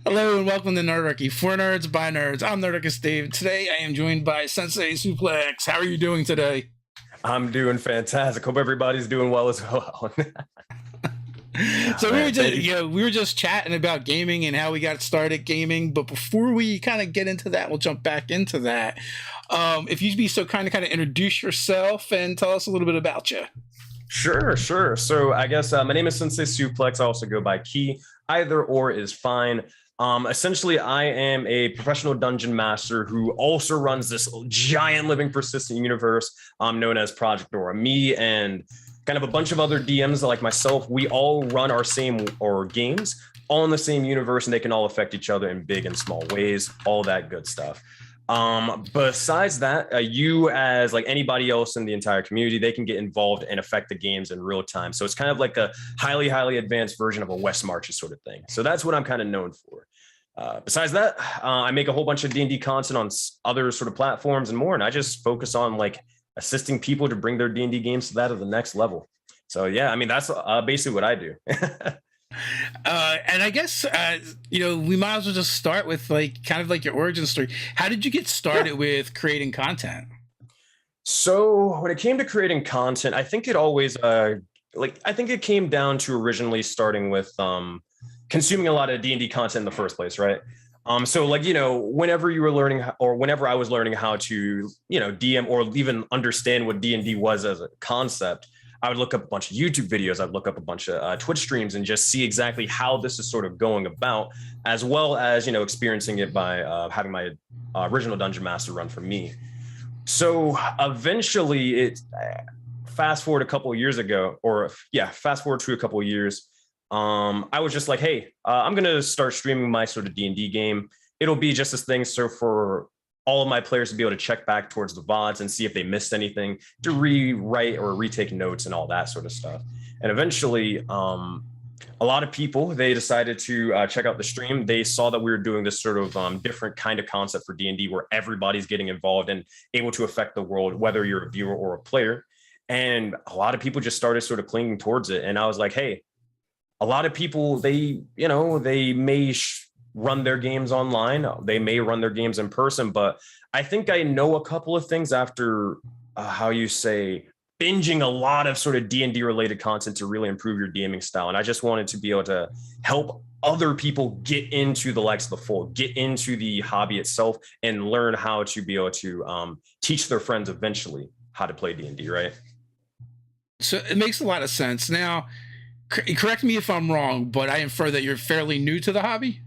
Hello and welcome to Nerdarchy. For nerds, by nerds. I'm Nerdarchy Dave. Today I am joined by Sensei Suplex. How are you doing today? I'm doing fantastic. Hope everybody's doing well as well. So Man, thank you. we were just chatting about gaming and how we got started gaming. But before we kind of get into that, we'll jump back into that. If you'd be so kind of introduce yourself and tell us a little bit about you. Sure. So I guess my name is Sensei Suplex. I also go by Key. Either or is fine. Essentially, I am a professional dungeon master who also runs this giant living persistent universe known as Project Dora. Me and kind of a bunch of other DMs like myself, we all run our same or games all in the same universe, and they can all affect each other in big and small ways, all that good stuff. Besides that, you as like anybody else in the entire community, they can get involved and affect the games in real time. So it's kind of like a highly advanced version of a West Marches sort of thing. So that's what I'm kind of known for. Besides that, I make a whole bunch of D&D content on other sort of platforms and more. And I just focus on like assisting people to bring their D&D games to that of the next level. So yeah, I mean, that's basically what I do. And I guess we might as well just start with like kind of like your origin story. How did you get started with creating content? So when it came to creating content, I think it always I think it came down to originally starting with consuming a lot of D&D content in the first place, right? So like, whenever you were learning or whenever I was learning how to, DM or even understand what D&D was as a concept, I would look up a bunch of YouTube videos. I'd look up a bunch of Twitch streams and just see exactly how this is sort of going about, as well as, experiencing it by having my original Dungeon Master run for me. So eventually fast forward to a couple of years, I was just like, hey, I'm going to start streaming my sort of D&D game. It'll be just this thing. So for all of my players to be able to check back towards the VODs and see if they missed anything, to rewrite or retake notes and all that sort of stuff. And eventually, a lot of people, they decided to check out the stream. They saw that we were doing this sort of different kind of concept for D&D where everybody's getting involved and able to affect the world, whether you're a viewer or a player. And a lot of people just started sort of clinging towards it. And I was like, hey, a lot of people, they may run their games online. They may run their games in person, but I think I know a couple of things after binging a lot of sort of D&D related content to really improve your DMing style. And I just wanted to be able to help other people get into the likes of the fold, get into the hobby itself, and learn how to be able to teach their friends eventually how to play D&D, right? So it makes a lot of sense. Now, correct me if I'm wrong, but I infer that you're fairly new to the hobby?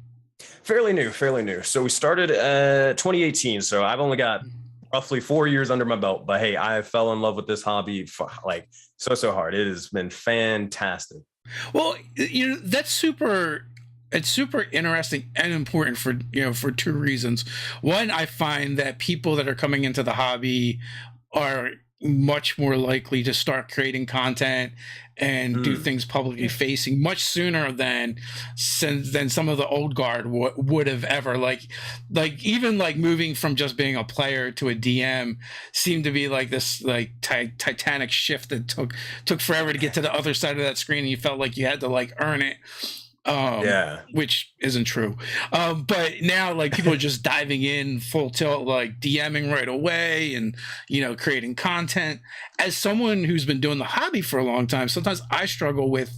Fairly new. So we started 2018. So I've only got roughly 4 years under my belt. But hey, I fell in love with this hobby like so hard. It has been fantastic. Well, that's super. It's super interesting and important for two reasons. One, I find that people that are coming into the hobby are much more likely to start creating content and do things publicly facing much sooner than some of the old guard would have ever like even like moving from just being a player to a DM seemed to be like this like titanic shift that took forever to get to the other side of that screen, and you felt like you had to like earn it. Which isn't true. But now like people are just diving in full tilt, like DMing right away and, creating content. As someone who's been doing the hobby for a long time, sometimes I struggle with,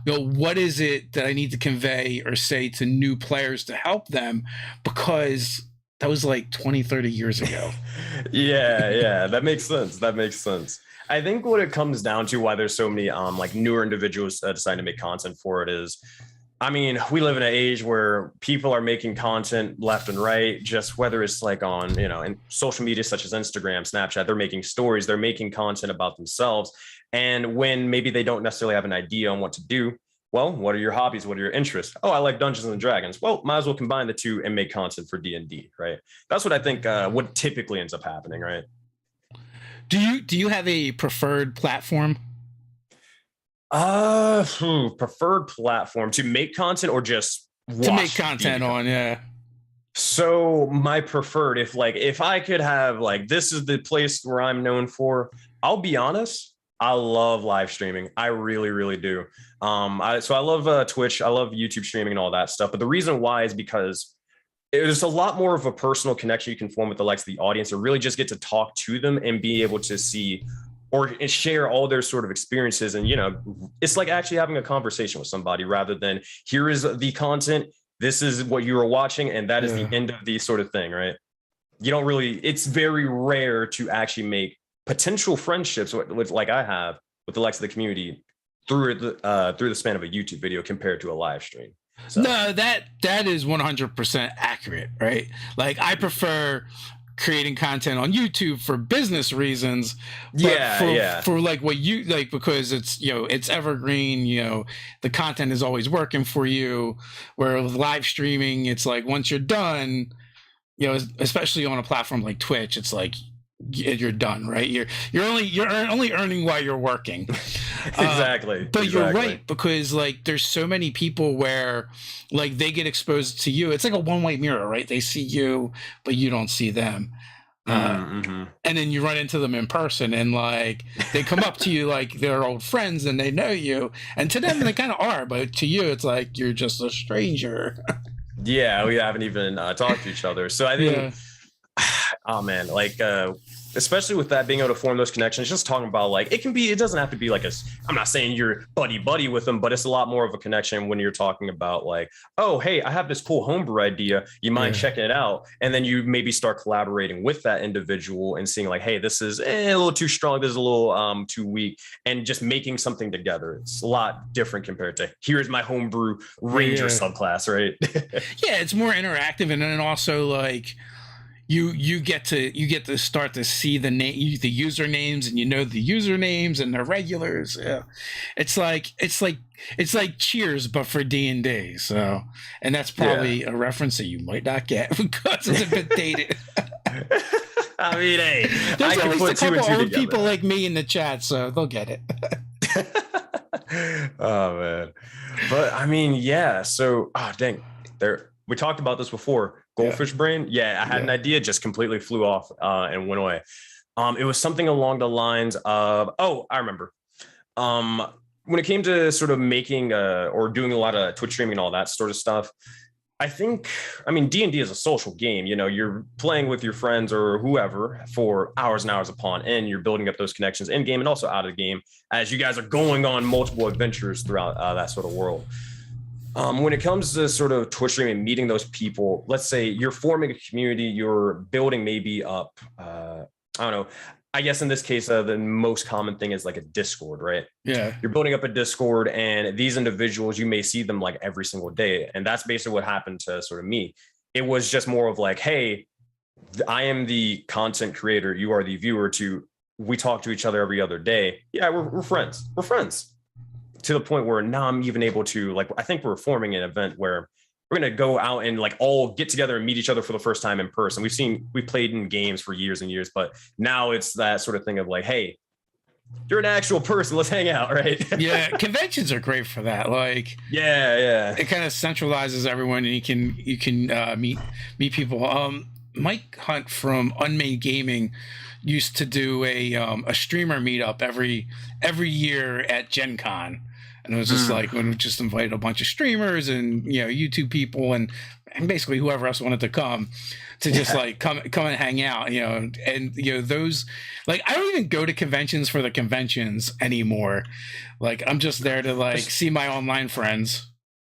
what is it that I need to convey or say to new players to help them? Because that was like 20, 30 years ago. Yeah. That makes sense. I think what it comes down to why there's so many like newer individuals deciding to make content for it is, I mean, we live in an age where people are making content left and right, just whether it's like on, in social media such as Instagram, Snapchat, they're making stories, they're making content about themselves. And when maybe they don't necessarily have an idea on what to do, well, what are your hobbies? What are your interests? Oh, I like Dungeons and Dragons. Well, might as well combine the two and make content for D&D, right? That's what I think what typically ends up happening, right? Do you have a preferred platform? Preferred platform to make content or just watch to make content on, yeah. So my preferred, if I could have like, this is the place where I'm known for, I'll be honest, I love live streaming. I really, really do. So I love Twitch. I love YouTube streaming and all that stuff. But the reason why is because there's a lot more of a personal connection you can form with the likes of the audience, or really just get to talk to them and be able to see or share all their sort of experiences. And, it's like actually having a conversation with somebody rather than here is the content. This is what you are watching. And that is the end of the sort of thing, right? It's very rare to actually make potential friendships with like I have with the likes of the community through the span of a YouTube video compared to a live stream. So. No, that is 100% accurate, right? Like I prefer creating content on YouTube for business reasons. For like what you like, because it's, it's evergreen, the content is always working for you. Where with live streaming, it's like once you're done, especially on a platform like Twitch, it's like you're done, right? You're only earning while you're working. Exactly. But you're right, because like there's so many people where like they get exposed to you. It's like a one-way mirror, right? They see you, but you don't see them. And then you run into them in person, and like they come up to you like they're old friends and they know you, and to them they kind of are, but to you it's like you're just a stranger. Yeah, we haven't even talked to each other. So I think, oh man, like especially with that being able to form those connections, just talking about like it doesn't have to be like I'm not saying you're buddy with them, but it's a lot more of a connection when you're talking about like, oh hey, I have this cool homebrew idea, you mind checking it out? And then you maybe start collaborating with that individual and seeing like, hey, this is a little too strong, this is a little too weak, and just making something together. It's a lot different compared to here's my homebrew ranger subclass, right? Yeah, it's more interactive, and then also like you get to start to see the usernames, and the usernames and the regulars. Yeah, it's like Cheers, but for D&D. So, and that's probably a reference that you might not get because it's a bit dated. I mean, hey, there's at least a couple old people like me in the chat, so they'll get it. Oh man, but I mean, yeah. So, dang, we talked about this before. Goldfish brain. Yeah, I had an idea, just completely flew off and went away. It was something along the lines of, I remember. When it came to sort of making or doing a lot of Twitch streaming and all that sort of stuff, I mean, D&D is a social game. You're playing with your friends or whoever for hours and hours upon end. You're building up those connections in game and also out of the game as you guys are going on multiple adventures throughout that sort of world. When it comes to sort of Twitch streaming and meeting those people, let's say you're forming a community, you're building maybe up, I don't know, I guess in this case, the most common thing is like a Discord, right? Yeah. You're building up a Discord, and these individuals, you may see them like every single day. And that's basically what happened to sort of me. It was just more of like, hey, I am the content creator, you are the viewer, we talk to each other every other day. Yeah, we're friends. We're friends. To the point where now I'm even able to, like, I think we're forming an event where we're going to go out and like all get together and meet each other for the first time in person. We've played in games for years and years, but now it's that sort of thing of like, hey, you're an actual person, let's hang out, right? Yeah, conventions are great for that. Like, yeah, it kind of centralizes everyone, and you can meet people. Mike Hunt from Unmade Gaming used to do a streamer meetup every year at Gen Con. And it was just like when we just invited a bunch of streamers and YouTube people and basically whoever else wanted to come to just like come and hang out, and those, like, I don't even go to conventions for the conventions anymore. Like, I'm just there to like see my online friends.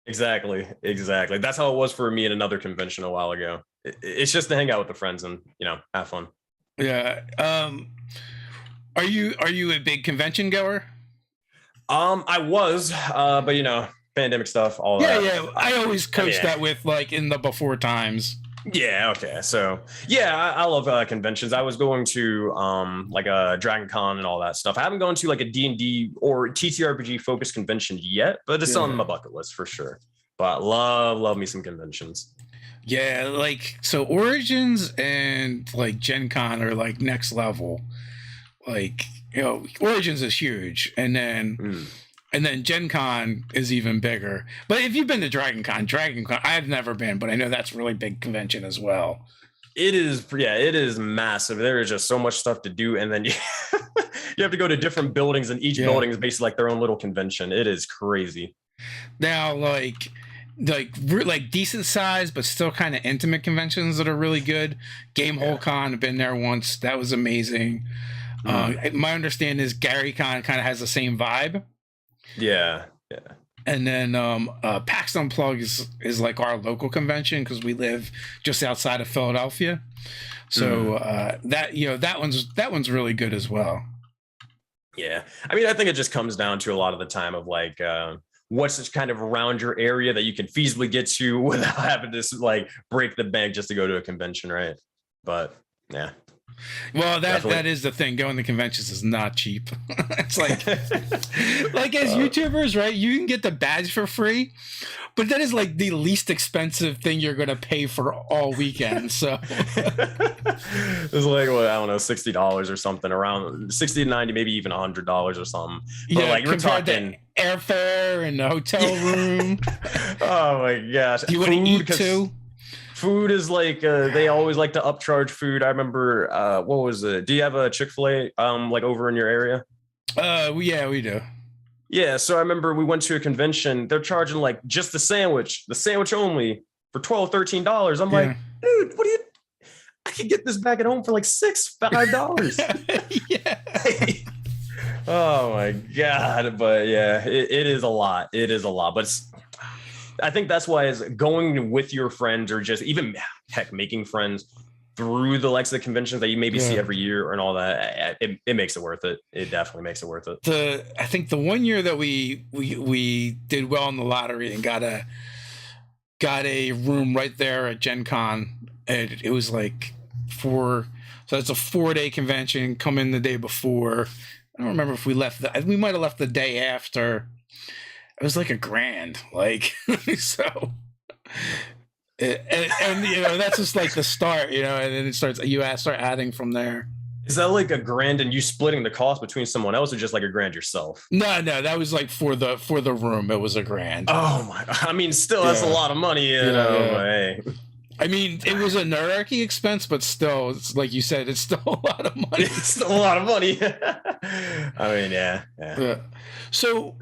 Exactly. That's how it was for me at another convention a while ago. It's just to hang out with the friends and have fun. Yeah. Are you a big convention goer? I was, but pandemic stuff, all that. Yeah. I always coach that with like in the before times. Yeah. Okay. So yeah, I love conventions. I was going to like a Dragon Con and all that stuff. I haven't gone to like a D&D or TTRPG focused convention yet, but it's on my bucket list for sure. But love me some conventions. Yeah, like, so Origins and like Gen Con are like next level. Like, Origins is huge, and then Gen Con is even bigger. But if you've been to Dragon Con, I've never been, but I know that's a really big convention as well. It is, it is massive. There is just so much stuff to do, and then You have to go to different buildings, and each building is basically like their own little convention. It is crazy. Now, like decent size but still kind of intimate conventions that are really good. Game Hole Con, I've been there once. That was amazing. My understanding is Gary Con kind of has the same vibe. Yeah. And then PAX Unplugged is like our local convention because we live just outside of Philadelphia. So that one's really good as well. Yeah, I mean, I think it just comes down to a lot of the time of like what's just kind of around your area that you can feasibly get to without having to like break the bank just to go to a convention, right? But yeah. Well, that is the thing. Going to conventions is not cheap. It's like as YouTubers, right? You can get the badge for free, but that is like the least expensive thing you're going to pay for all weekend. So it's like, well, I don't know, $60 or something, around 60 to 90, maybe even $100 or something. But like we're talking airfare and the hotel room. Oh my gosh! Do you want to eat too? Food is like they always like to upcharge food. I remember what was it? Do you have a Chick-fil-A like over in your area? Yeah, we do. Yeah, so I remember we went to a convention. They're charging like just the sandwich only for $12-13. I'm like, dude, what do you? I could get this back at home for like $5. Yeah. Oh my god! But yeah, it is a lot. It is a lot, but I think that's why is going with your friends or just even heck making friends through the likes of the conventions that you maybe see every year and all that. It makes it worth it. It definitely makes it worth it. I think the one year that we did well in the lottery and got a room right there at Gen Con. It was like so it's a 4-day convention. Come in the day before. I don't remember if we left. We might have left the day after. It was like $1,000, like so. And you know that's just like the start, you know, and then it starts. You start adding from there. Is that like $1,000 and you splitting the cost between someone else, or just like $1,000 yourself? No, that was like for the room. It was $1,000. Oh my! I mean, still that's a lot of money, you know. Hey. I mean, it was a nerdy expense, but still, it's like you said, it's still a lot of money. It's still a lot of money. I mean, yeah. So,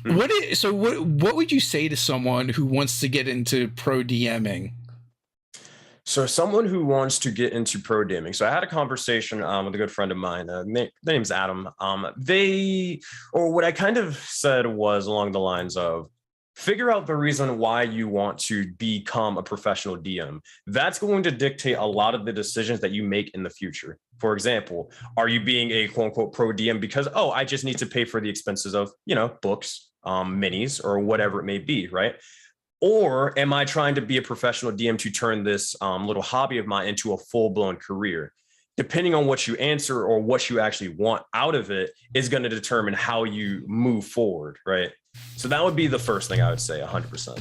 what would you say to someone who wants to get into pro DMing? So, someone who wants to get into pro DMing. So, I had a conversation with a good friend of mine. Their name's Adam. What I kind of said was along the lines of, figure out the reason why you want to become a professional DM. That's going to dictate a lot of the decisions that you make in the future. For example, are you being a quote unquote pro DM because, I just need to pay for the expenses of, books, minis, or whatever it may be, right? Or am I trying to be a professional DM to turn this little hobby of mine into a full-blown career? Depending on what you answer or what you actually want out of it is going to determine how you move forward, right? So that would be the first thing I would say, 100%.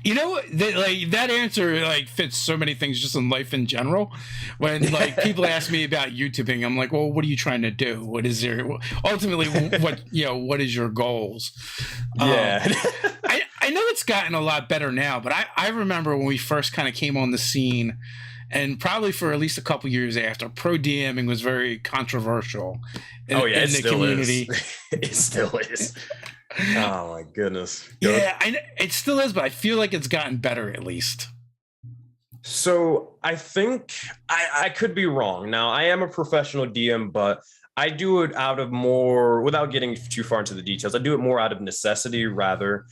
You know, that answer fits so many things just in life in general. When people ask me about YouTubing, I'm like, well, what are you trying to do? What is your ultimately what is your goals? Yeah. I know it's gotten a lot better now, but I remember when we first kind of came on the scene, and probably for at least a couple years after, pro DMing was very controversial in the community. It still is. Oh my goodness. Yeah, it still is, but I feel like it's gotten better at least. So I think I could be wrong. Now, I am a professional DM, but I do it out of more, without getting too far into the details, I do it more out of necessity rather.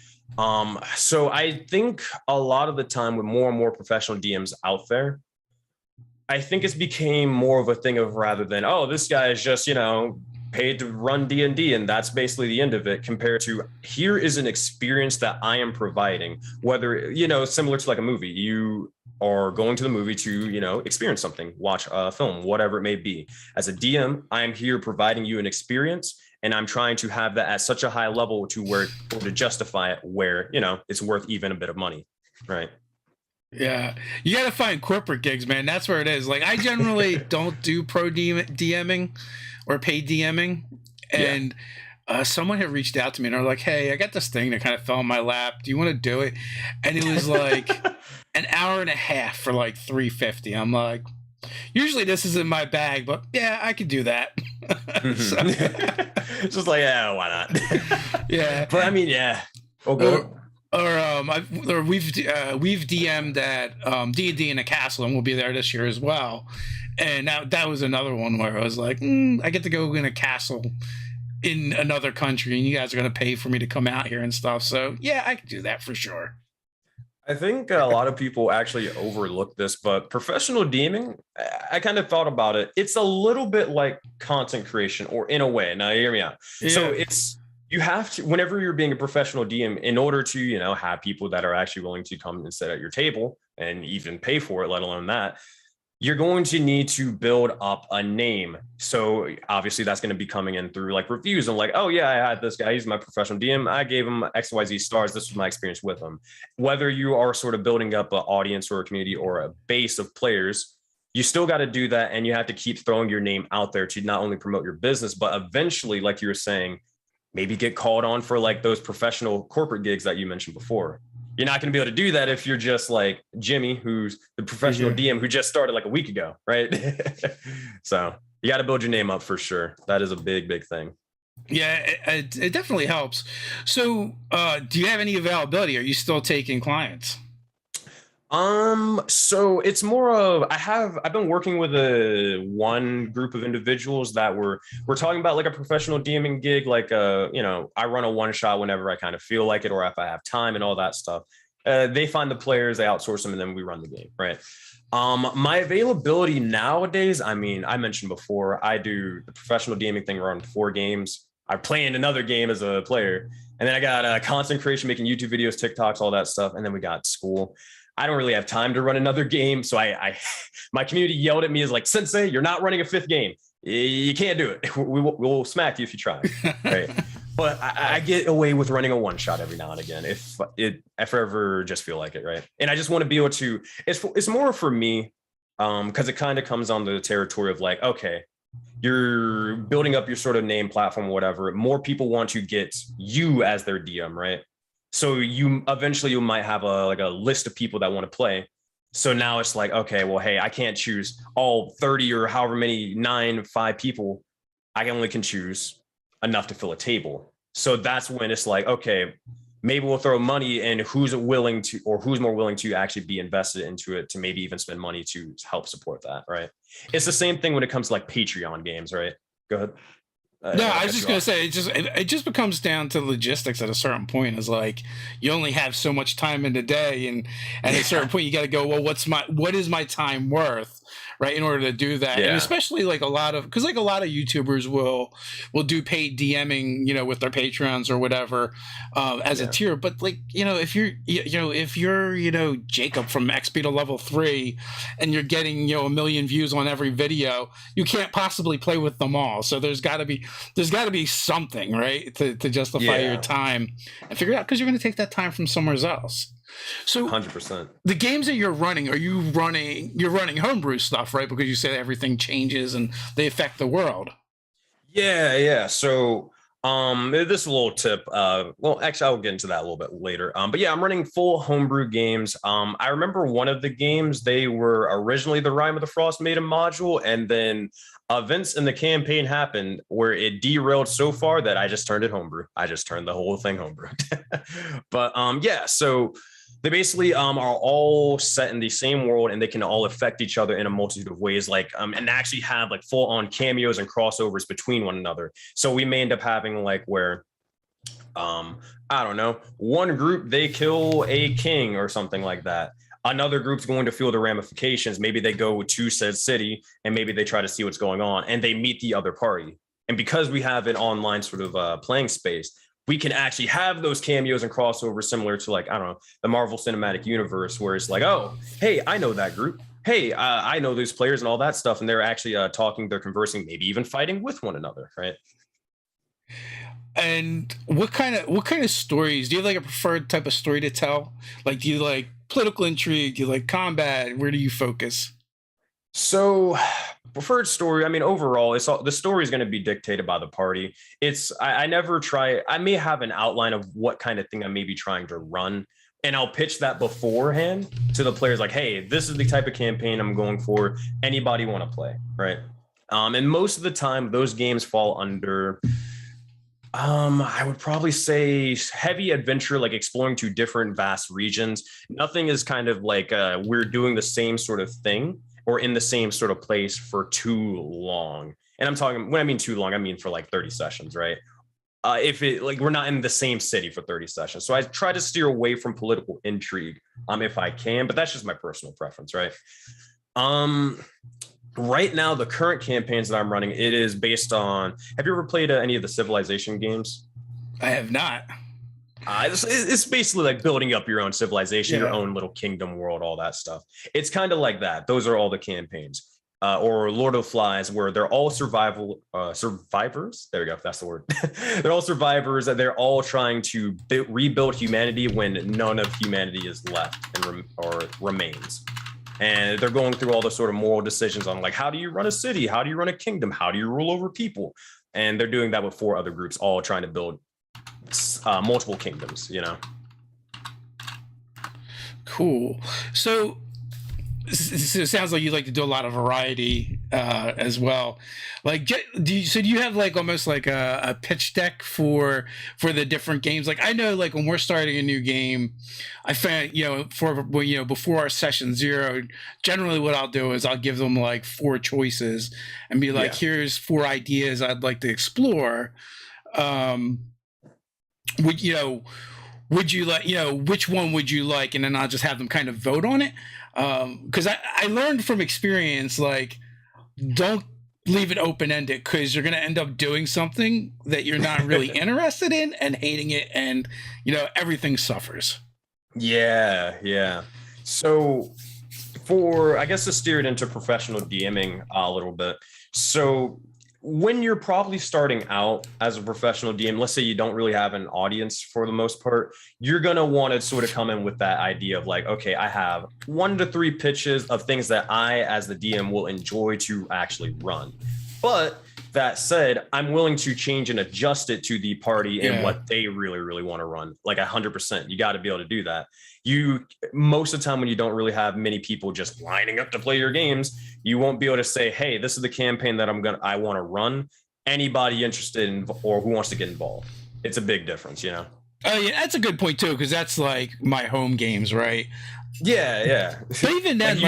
So I think a lot of the time with more and more professional DMs out there, I think it's became more of a thing of rather than, this guy is just, paid to run D&D and that's basically the end of it, compared to here is an experience that I am providing, whether, similar to like a movie, you are going to the movie to, experience something, watch a film, whatever it may be. As a DM, I am here providing you an experience, and I'm trying to have that at such a high level to justify it where, it's worth even a bit of money. Right. Yeah, you got to find corporate gigs, man. That's where it is. Like, I generally don't do pro DMing or paid DMing. And someone had reached out to me and they're like, hey, I got this thing that kind of fell in my lap. Do you want to do it? And it was like an hour and a half for like $350. I'm like, Usually this isn't my bag, but yeah, I could do that. So, It's just like, yeah, why not? yeah. But I mean, yeah. Oh, Or, go. or we've DM'd at D&D in a castle, and we'll be there this year as well. And that was another one where I was like, I get to go in a castle in another country, and you guys are going to pay for me to come out here and stuff. So yeah, I could do that for sure. I think a lot of people actually overlook this, but professional DMing, I kind of thought about it. It's a little bit like content creation, or in a way. Now, hear me out. Yeah. So it's, you have to, whenever you're being a professional DM, in order to, have people that are actually willing to come and sit at your table and even pay for it, let alone that, you're going to need to build up a name. So obviously that's going to be coming in through like reviews and like, oh yeah, I had this guy, he's my professional DM. I gave him XYZ stars. This was my experience with him. Whether you are sort of building up an audience or a community or a base of players, you still got to do that. And you have to keep throwing your name out there to not only promote your business, but eventually, like you were saying, maybe get called on for like those professional corporate gigs that you mentioned before. You're not going to be able to do that if you're just like Jimmy, who's the professional DM who just started like a week ago, right? So you got to build your name up for sure. That is a big, big thing. Yeah, it definitely helps. So do you have any availability? Are you still taking clients? So it's more of, I've been working with one group of individuals that we're talking about like a professional DMing gig, like I run a one shot whenever I kind of feel like it, or if I have time and all that stuff. They find the players, they outsource them, and then we run the game, right? My availability nowadays, I mean, I mentioned before, I do the professional DMing thing, run 4 games. I play in another game as a player, and then I got content creation, making YouTube videos, TikToks, all that stuff, and then we got school. I don't really have time to run another game. So my community yelled at me as like, Sensei, you're not running a 5th game. You can't do it. We'll smack you if you try. Right. But I get away with running a one shot every now and again if I ever just feel like it. Right. And I just want to be able to, it's more for me because it kind of comes on the territory of like, okay, you're building up your sort of name, platform, whatever. More people want to get you as their DM, right? So you might have a list of people that want to play. So now it's like, okay, well, hey, I can't choose all 30 or however many 5 people. I only can choose enough to fill a table. So that's when it's like, okay, maybe we'll throw money in who's willing to, or who's more willing to actually be invested into it to maybe even spend money to help support that. Right. It's the same thing when it comes to like Patreon games, right? Go ahead. No, I was just gonna say it just becomes down to logistics at a certain point. Is like you only have so much time in the day, and at a certain point you got to go, well, what is my time worth, right? In order to do that, and especially like a lot of YouTubers will do paid DMing, with their Patreons or whatever as a tier. But like if you're Jacob from XP to level 3, and you're getting 1 million views on every video, you can't possibly play with them all. So there's got to be something, right, to justify your time and figure it out, because you're going to take that time from somewhere else. So 100%. The games that you're running, you're running homebrew stuff, right? Because you say everything changes and they affect the world. Yeah. So this is a little tip. Well, actually, I'll get into that a little bit later. But yeah, I'm running full homebrew games. I remember one of the games, they were originally the Rime of the Frost Maiden module, and then events in the campaign happened where it derailed so far that I just turned it homebrew. I just turned the whole thing homebrew. But so they basically are all set in the same world, and they can all affect each other in a multitude of ways, like and actually have like full on cameos and crossovers between one another. So we may end up having like where I don't know, one group, they kill a king or something like that. Another group's going to feel the ramifications. Maybe they go to said city and maybe they try to see what's going on, and they meet the other party. And because we have an online sort of playing space, we can actually have those cameos and crossovers similar to like, I don't know, the Marvel Cinematic Universe, where it's like, oh, hey, I know that group. Hey, I know those players and all that stuff. And they're actually talking, they're conversing, maybe even fighting with one another, right? And what kind of stories do you have? Like a preferred type of story to tell? Like, do you like political intrigue? Do you like combat? Where do you focus? So preferred story, I mean, overall, the story is going to be dictated by the party. I never try, I may have an outline of what kind of thing I may be trying to run, And I'll pitch that beforehand to the players like, hey, this is the type of campaign I'm going for. Anybody want to play, right? And most of the time, those games fall under, I would probably say heavy adventure, like exploring to different vast regions. Nothing is kind of like we're doing the same sort of thing or in the same sort of place for too long. And I'm talking, when I mean too long, I mean for like 30 sessions, right? If it like we're not in the same city for 30 sessions. So I try to steer away from political intrigue if I can, but that's just my personal preference, right? Right now, the current campaigns that I'm running, it is based on, have you ever played any of the Civilization games? I have not. It's basically like building up your own civilization, your own little kingdom world, all that stuff. It's kind of like that. Those are all the campaigns. Or Lord of Flies, where they're all survivors. There we go. That's the word. They're all survivors. They're all trying to rebuild humanity when none of humanity is left or remains. And they're going through all the sort of moral decisions on like, how do you run a city? How do you run a kingdom? How do you rule over people? And they're doing that with 4 other groups, all trying to build multiple kingdoms, you know? Cool. So it sounds like you like to do a lot of variety as well. Like, do you have like almost like a pitch deck for the different games? Like, I know like when we're starting a new game, I found before our session 0, generally what I'll do is I'll give them like 4 choices and be like, here's 4 ideas I'd like to explore. Would you like, which one would you like? And then I'll just have them kind of vote on it. Because I learned from experience, like, don't leave it open-ended, because you're going to end up doing something that you're not really interested in and hating it, and, everything suffers. Yeah. So I guess to steer it into professional DMing a little bit. So when you're probably starting out as a professional DM, let's say you don't really have an audience for the most part, you're going to want to sort of come in with that idea of like, okay, I have 1 to 3 pitches of things that I, as the DM, will enjoy to actually run. But that said, I'm willing to change and adjust it to the party and what they really, really want to run. Like 100%. You got to be able to do that. Most of the time when you don't really have many people just lining up to play your games, you won't be able to say, hey, this is the campaign that I want to run. Anybody interested in or who wants to get involved? It's a big difference, Oh yeah, that's a good point too, because that's like my home games, right? Yeah. But even then,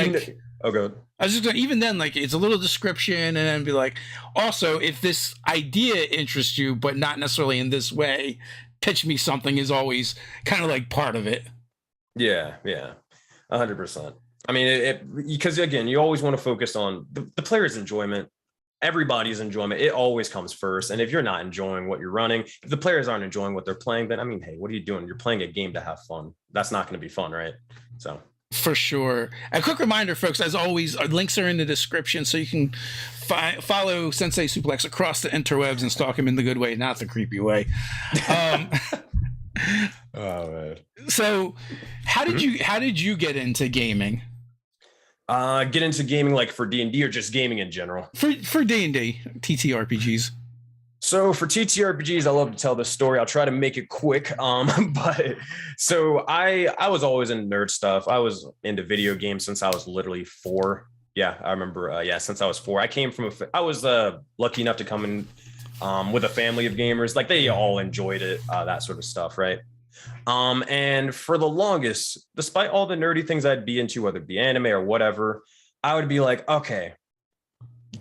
oh, go ahead. I was just going, even then, like, it's a little description, and then be like, also, if this idea interests you, but not necessarily in this way, pitch me something is always kind of like part of it. Yeah, 100%. I mean, because again, you always want to focus on the player's enjoyment, everybody's enjoyment. It always comes first. And if you're not enjoying what you're running, if the players aren't enjoying what they're playing, then I mean, hey, what are you doing? You're playing a game to have fun. That's not going to be fun, right? So. For sure. A quick reminder, folks, as always, our links are in the description, so you can follow Sensei Suplex across the interwebs and stalk him in the good way, not the creepy way. Oh man. So how did you get into gaming? Get into gaming like for D&D or just gaming in general? For D&D, TTRPGs. So for TTRPGs, I love to tell this story. I'll try to make it quick. But so I was always in nerd stuff. I was into video games since I was literally 4. Yeah, I remember. Since I was 4, I was lucky enough to come in with a family of gamers. Like they all enjoyed it, that sort of stuff, right? And for the longest, despite all the nerdy things I'd be into, whether it be anime or whatever, I would be like, okay,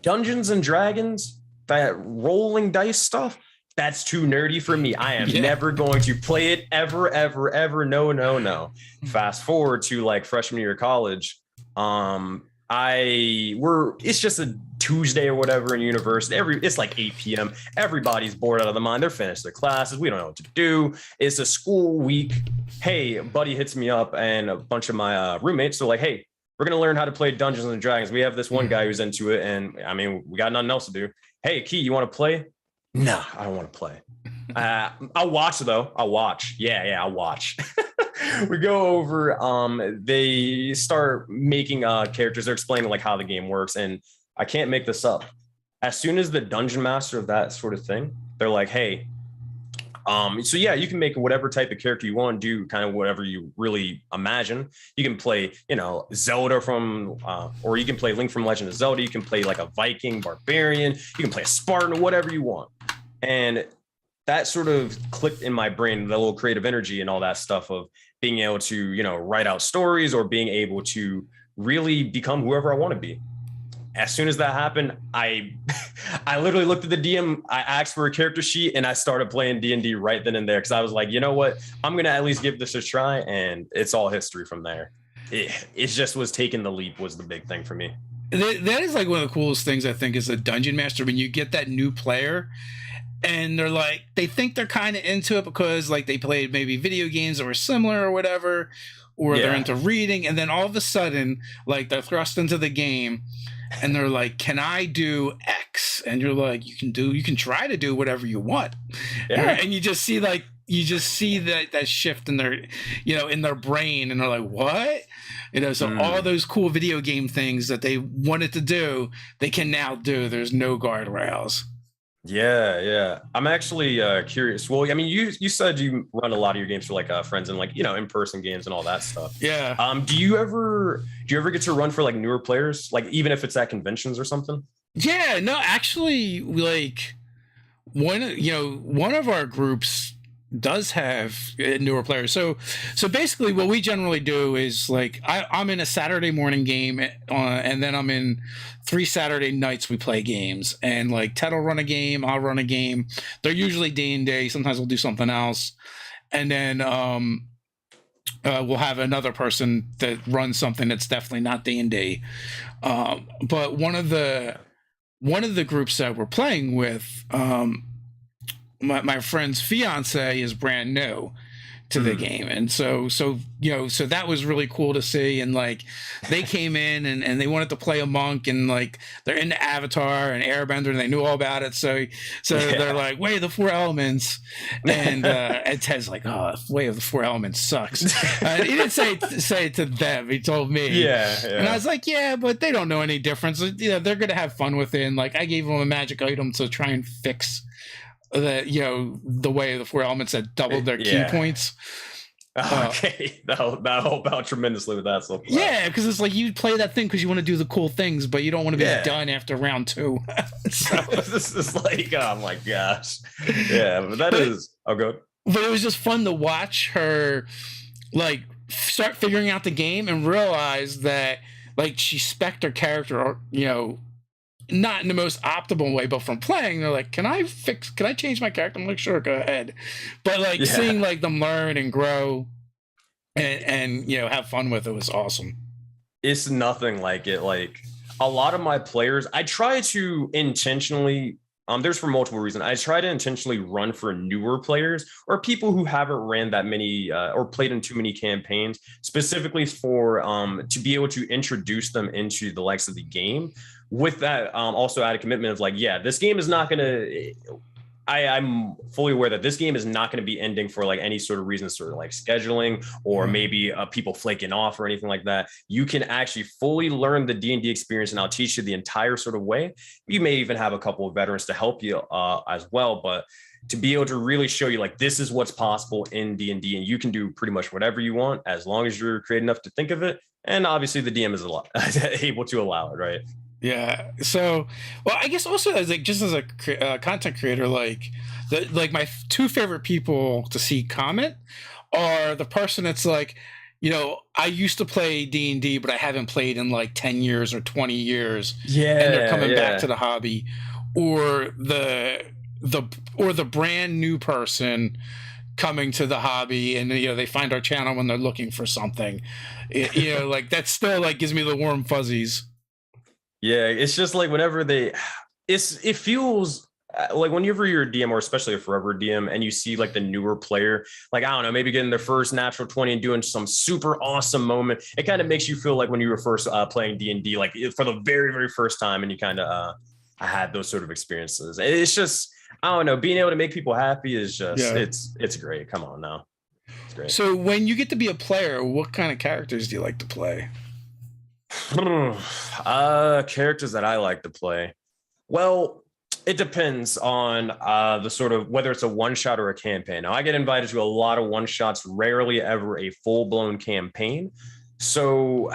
Dungeons and Dragons, that rolling dice stuff, that's too nerdy for me. I am never going to play it ever. No. Fast forward to like freshman year of college. It's just a Tuesday or whatever in university. It's like 8 p.m. Everybody's bored out of the mind. They're finished their classes. We don't know what to do. It's a school week. Hey, a buddy hits me up and a bunch of my roommates are like, hey, we're going to learn how to play Dungeons and Dragons. We have this one guy who's into it. And I mean, we got nothing else to do. Hey, Key, you want to play? No, I don't want to play. I'll watch though. I'll watch. Yeah, I'll watch. We go over, they start making characters. They're explaining like how the game works. And I can't make this up. As soon as the dungeon master of that sort of thing, they're like, hey, So yeah, you can make whatever type of character you want, do kind of whatever you really imagine. You can play, Zelda or you can play Link from Legend of Zelda. You can play like a Viking, barbarian. You can play a Spartan, whatever you want. And that sort of clicked in my brain, the little creative energy and all that stuff of being able to, write out stories or being able to really become whoever I want to be. As soon as that happened, I literally looked at the DM. I asked for a character sheet and I started playing D&D right then and there because I was like, you know what? I'm going to at least give this a try. And it's all history from there. It just was taking the leap was the big thing for me. That is like one of the coolest things I think is a dungeon master when you get that new player and they're like, they think they're kind of into it because like they played maybe video games that were similar or whatever, or they're into reading. And then all of a sudden, like they're thrust into the game and they're like, can I do X? And you're like, you can try to do whatever you want. Yeah. And you just see that shift in their, in their brain. And they're like, what? So all those cool video game things that they wanted to do, they can now do. There's no guardrails. Yeah. I'm actually curious. Well, I mean, you said you run a lot of your games for like friends and like, in-person games and all that stuff. Yeah. Do you ever get to run for like newer players, like even if it's at conventions or something? Yeah, no, actually, like one of our groups does have newer players. So basically what we generally do is like I'm in a Saturday morning game and then I'm in 3 Saturday nights we play games, and like Ted will run a game, I'll run a game. They're usually D&D. Sometimes we'll do something else, and then we'll have another person that runs something that's definitely not D&D. But one of the groups that we're playing with, my friend's fiance is brand new to the game, and so that was really cool to see. And like they came in and they wanted to play a monk, and like they're into Avatar and Airbender and they knew all about it, so they're like, Way of the Four Elements, and Ted's like, oh, Way of the Four Elements sucks. He didn't say it to them, he told me. And I was like, yeah, but they don't know any difference. They're gonna have fun with it. And like I gave them a magic item to try and fix the Way of the Four Elements that doubled their key points. Okay, that'll help out tremendously with that stuff. Yeah, because it's like you play that thing because you want to do the cool things, but you don't want to be done after round 2. So this is like, oh my gosh, yeah, but is good. But it was just fun to watch her like start figuring out the game and realize that like she spec'd her character, not in the most optimal way, but from playing, they're like, can I change my character? I'm like, sure, go ahead. But like seeing like them learn and grow and have fun with it was awesome. It's nothing like it. Like a lot of my players, I try to intentionally, there's for multiple reasons. I try to intentionally run for newer players or people who haven't ran that many or played in too many campaigns, specifically for to be able to introduce them into the likes of the game. With that, also add a commitment of like, this game is not going to, I'm fully aware that this game is not going to be ending for like any sort of reason, sort of like scheduling or maybe people flaking off or anything like that. You can actually fully learn the D&D experience, and I'll teach you the entire sort of way. You may even have a couple of veterans to help you as well, but to be able to really show you like, this is what's possible in D&D, and you can do pretty much whatever you want as long as you're creative enough to think of it. And obviously the DM is able to allow it, right? Yeah. So, well, I guess also as like just as a content creator, like my 2 favorite people to see comment are the person that's like, I used to play D&D, but I haven't played in like 10 years or 20 years. Yeah. And they're coming back to the hobby, or the brand new person coming to the hobby, and they find our channel when they're looking for something. Like that still like gives me the warm fuzzies. Yeah, it's just like whenever it feels like whenever you're a DM, or especially a forever DM, and you see like the newer player, like, I don't know, maybe getting their first natural 20 and doing some super awesome moment, it kind of makes you feel like when you were first playing D&D, like for the very, very first time, and you kind of had those sort of experiences. It's just, I don't know, being able to make people happy is just, it's great. Come on now. It's great. So when you get to be a player, what kind of characters do you like to play? Characters that I like to play. Well, It depends on the sort of whether it's a one shot or a campaign. Now, I get invited to a lot of one shots, rarely ever a full blown campaign. So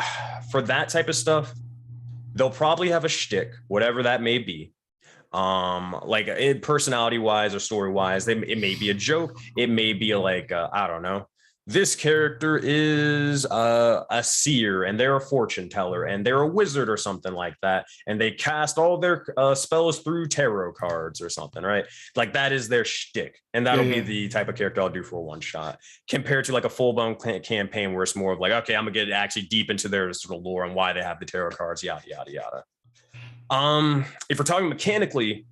for that type of stuff, they'll probably have a shtick, whatever that may be. Like personality wise or story wise, it may be a joke. It may be like, I don't know. This character is a seer and they're a fortune teller and they're a wizard or something like that. And they cast all their spells through tarot cards or something, right? Like that is their shtick. And that'll be the type of character I'll do for a one shot compared to like a full blown campaign where it's more of like, okay, I'm gonna get actually deep into their sort of lore and why they have the tarot cards, yada, yada, yada. If we're talking mechanically,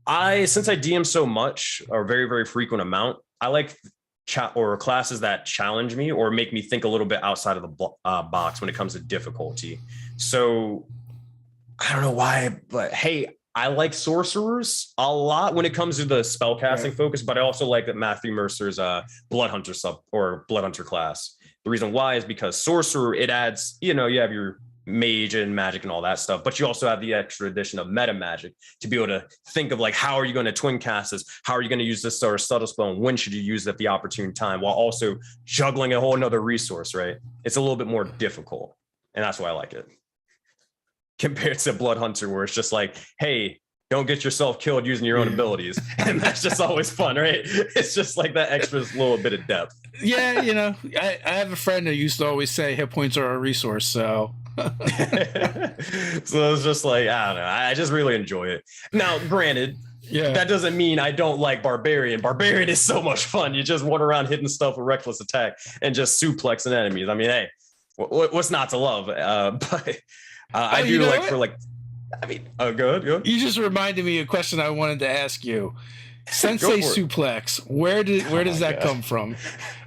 since I DM so much or very, very frequent amount, I like or classes that challenge me or make me think a little bit outside of the box when it comes to difficulty. So I don't know why, but hey, I like sorcerers a lot when it comes to the spellcasting focus, but I also like Matthew Mercer's Blood Hunter Blood Hunter class. The reason why is because sorcerer, it adds, you have your mage and magic and all that stuff, but you also have the extra addition of meta magic to be able to think of like, how are you going to twin cast this? How are you going to use this sort of subtle spell? And when should you use it at the opportune time while also juggling a whole nother resource, right? It's a little bit more difficult. And that's why I like it. Compared to Blood Hunter, where it's just like, hey, don't get yourself killed using your own abilities. And that's just always fun, right? It's just like that extra little bit of depth. Yeah, I have a friend who used to always say hit points are a resource, so so it's just like, I don't know, I just really enjoy it. Now granted, that doesn't mean I don't like Barbarian. Barbarian is so much fun. You just run around hitting stuff with reckless attack and just suplexing enemies. I mean, hey, what's not to love? But I do like for like, I mean, good. You just reminded me of a question I wanted to ask you. Sensei Suplex, where does that come from?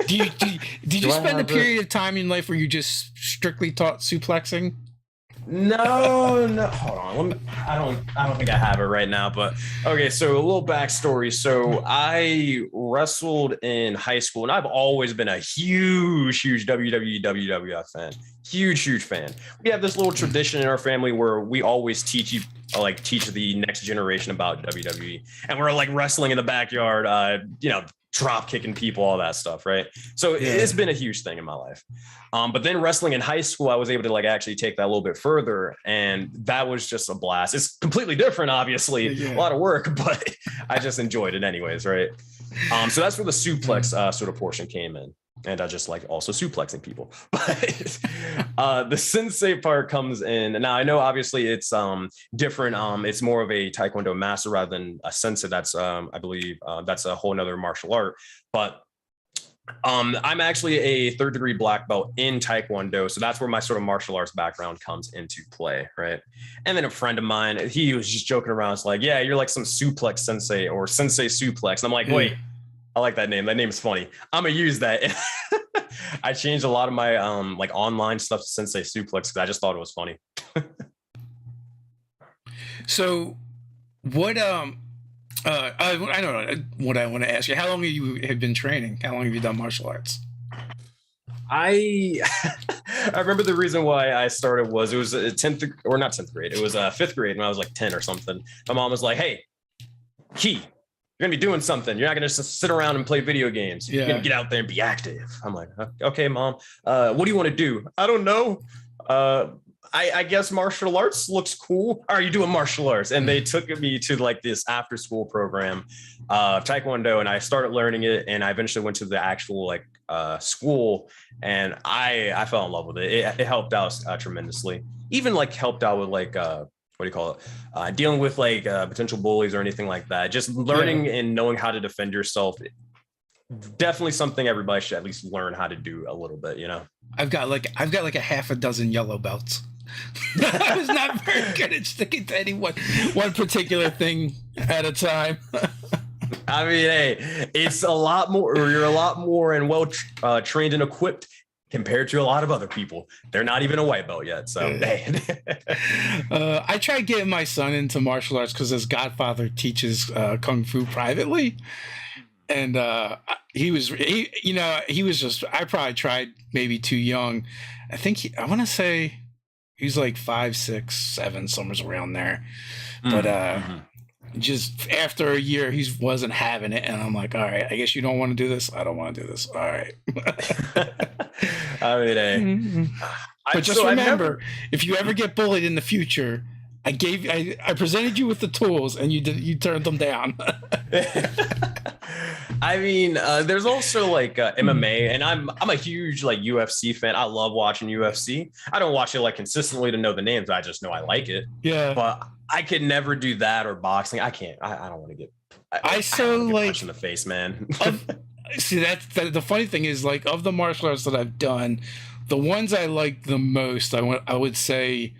Did you spend a period of time in life where you just strictly taught suplexing? No. Hold on. I don't think I have it right now, but okay. So a little backstory. So I wrestled in high school, and I've always been a huge WWE WWF fan. Huge fan. We have this little tradition in our family where we always teach the next generation about WWE, and we're like wrestling in the backyard, drop kicking people, all that stuff, right? So it's been a huge thing in my life. But then wrestling in high school, I was able to like actually take that a little bit further, and that was just a blast. It's completely different, obviously, a lot of work, but I just enjoyed it anyways, right? So that's where the suplex sort of portion came in. And I just like also suplexing people. But the sensei part comes in. And now I know obviously it's different. It's more of a Taekwondo master rather than a sensei. That's I believe that's a whole nother martial art. But I'm actually a third degree black belt in Taekwondo. So that's where my sort of martial arts background comes into play, right? And then a friend of mine, he was just joking around. It's like, yeah, you're like some suplex sensei or Sensei Suplex. And I'm like, wait. I like that name. That name's funny. I'm gonna use that. I changed a lot of my like online stuff to Sensei Suplex because I just thought it was funny. So, what I don't know what I want to ask you. How long have you been training? How long have you done martial arts? I remember the reason why I started was it was a 10th or not 10th grade. It was 5th grade when I was like 10 or something. My mom was like, "Hey, Key, you're gonna be doing something. You're not gonna just sit around and play video games. You're gonna get out there and be active." I'm like, okay, Mom. What do you want to do? I don't know. I guess martial arts looks cool. Are you doing martial arts? And they took me to like this after school program, Taekwondo, and I started learning it. And I eventually went to the actual like school, and I fell in love with it. It helped out tremendously. Even like helped out with like what do you call it? Dealing with like potential bullies or anything like that. Just learning and knowing how to defend yourself. Definitely something everybody should at least learn how to do a little bit, I've got like a half a dozen yellow belts. I was not very good at sticking to any one particular thing at a time. I mean, hey, it's a lot more, or you're a lot more and well trained and equipped compared to a lot of other people. They're not even a white belt yet. So, hey. I tried getting my son into martial arts because his godfather teaches Kung Fu privately. And he was just, I probably tried maybe too young. I think I want to say he's like 5, 6, 7, somewhere around there. But just after a year, he wasn't having it, and I'm like, all right, I guess you don't want to do this. I don't want to do this. All right. I mean, But just remember, if you ever get bullied in the future, I presented you with the tools, and you turned them down. I mean, there's also like MMA, and I'm a huge like UFC fan. I love watching UFC. I don't watch it like consistently to know the names. I just know I like it. Yeah. But I could never do that or boxing. I can't. I don't want to get. I so like punched in the face, man. See, that's the funny thing is, like, of the martial arts that I've done, the ones I like the most, I would say,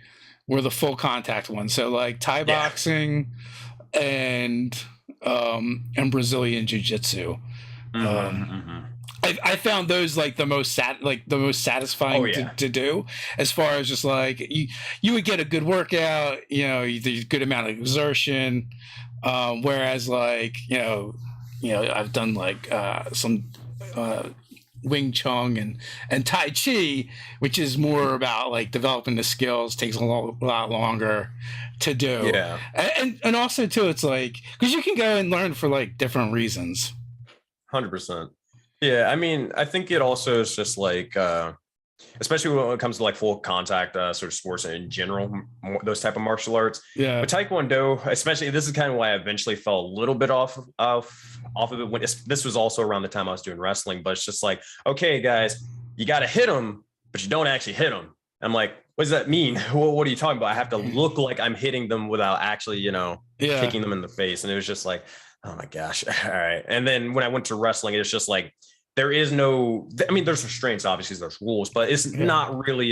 were the full contact ones. So like Thai boxing and Brazilian jiu-jitsu. I found those like the most satisfying to do, as far as just like you would get a good workout, there's a good amount of exertion, whereas like I've done like some Wing Chun and Tai Chi, which is more about like developing the skills, takes a lot longer to do. Yeah. And also too, it's like, because you can go and learn for like different reasons. 100%. Yeah. I mean, I think it also is just like, especially when it comes to like full contact sort of sports in general, those type of martial arts. Yeah. But Taekwondo, especially, this is kind of why I eventually fell a little bit off of it. When this was also around the time I was doing wrestling, but it's just like, okay, guys, you got to hit them, but you don't actually hit them. I'm like, what does that mean? What are you talking about? I have to look like I'm hitting them without actually, kicking them in the face. And it was just like, oh my gosh. All right. And then when I went to wrestling, it's just like, there is no, I mean, there's restraints, obviously there's rules, but it's not really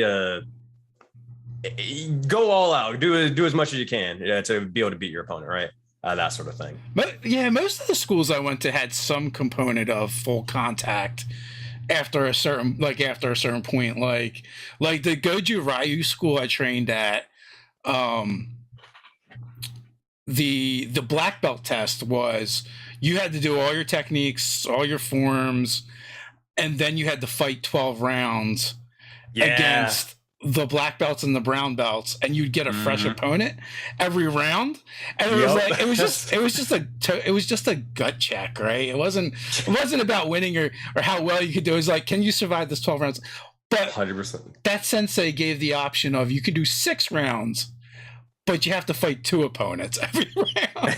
go all out, do as much as you can to be able to beat your opponent, right? That sort of thing. But yeah, most of the schools I went to had some component of full contact after a certain point, like the Goju Ryu school I trained at, the black belt test was, you had to do all your techniques, all your forms, and then you had to fight 12 rounds against the black belts and the brown belts, and you'd get a fresh opponent every round. And it was like, it was just a gut check, right? It wasn't about winning or how well you could do. It was like, can you survive this 12 rounds? But 100%. That sensei gave the option of, you could do 6 rounds, but you have to fight 2 opponents every round.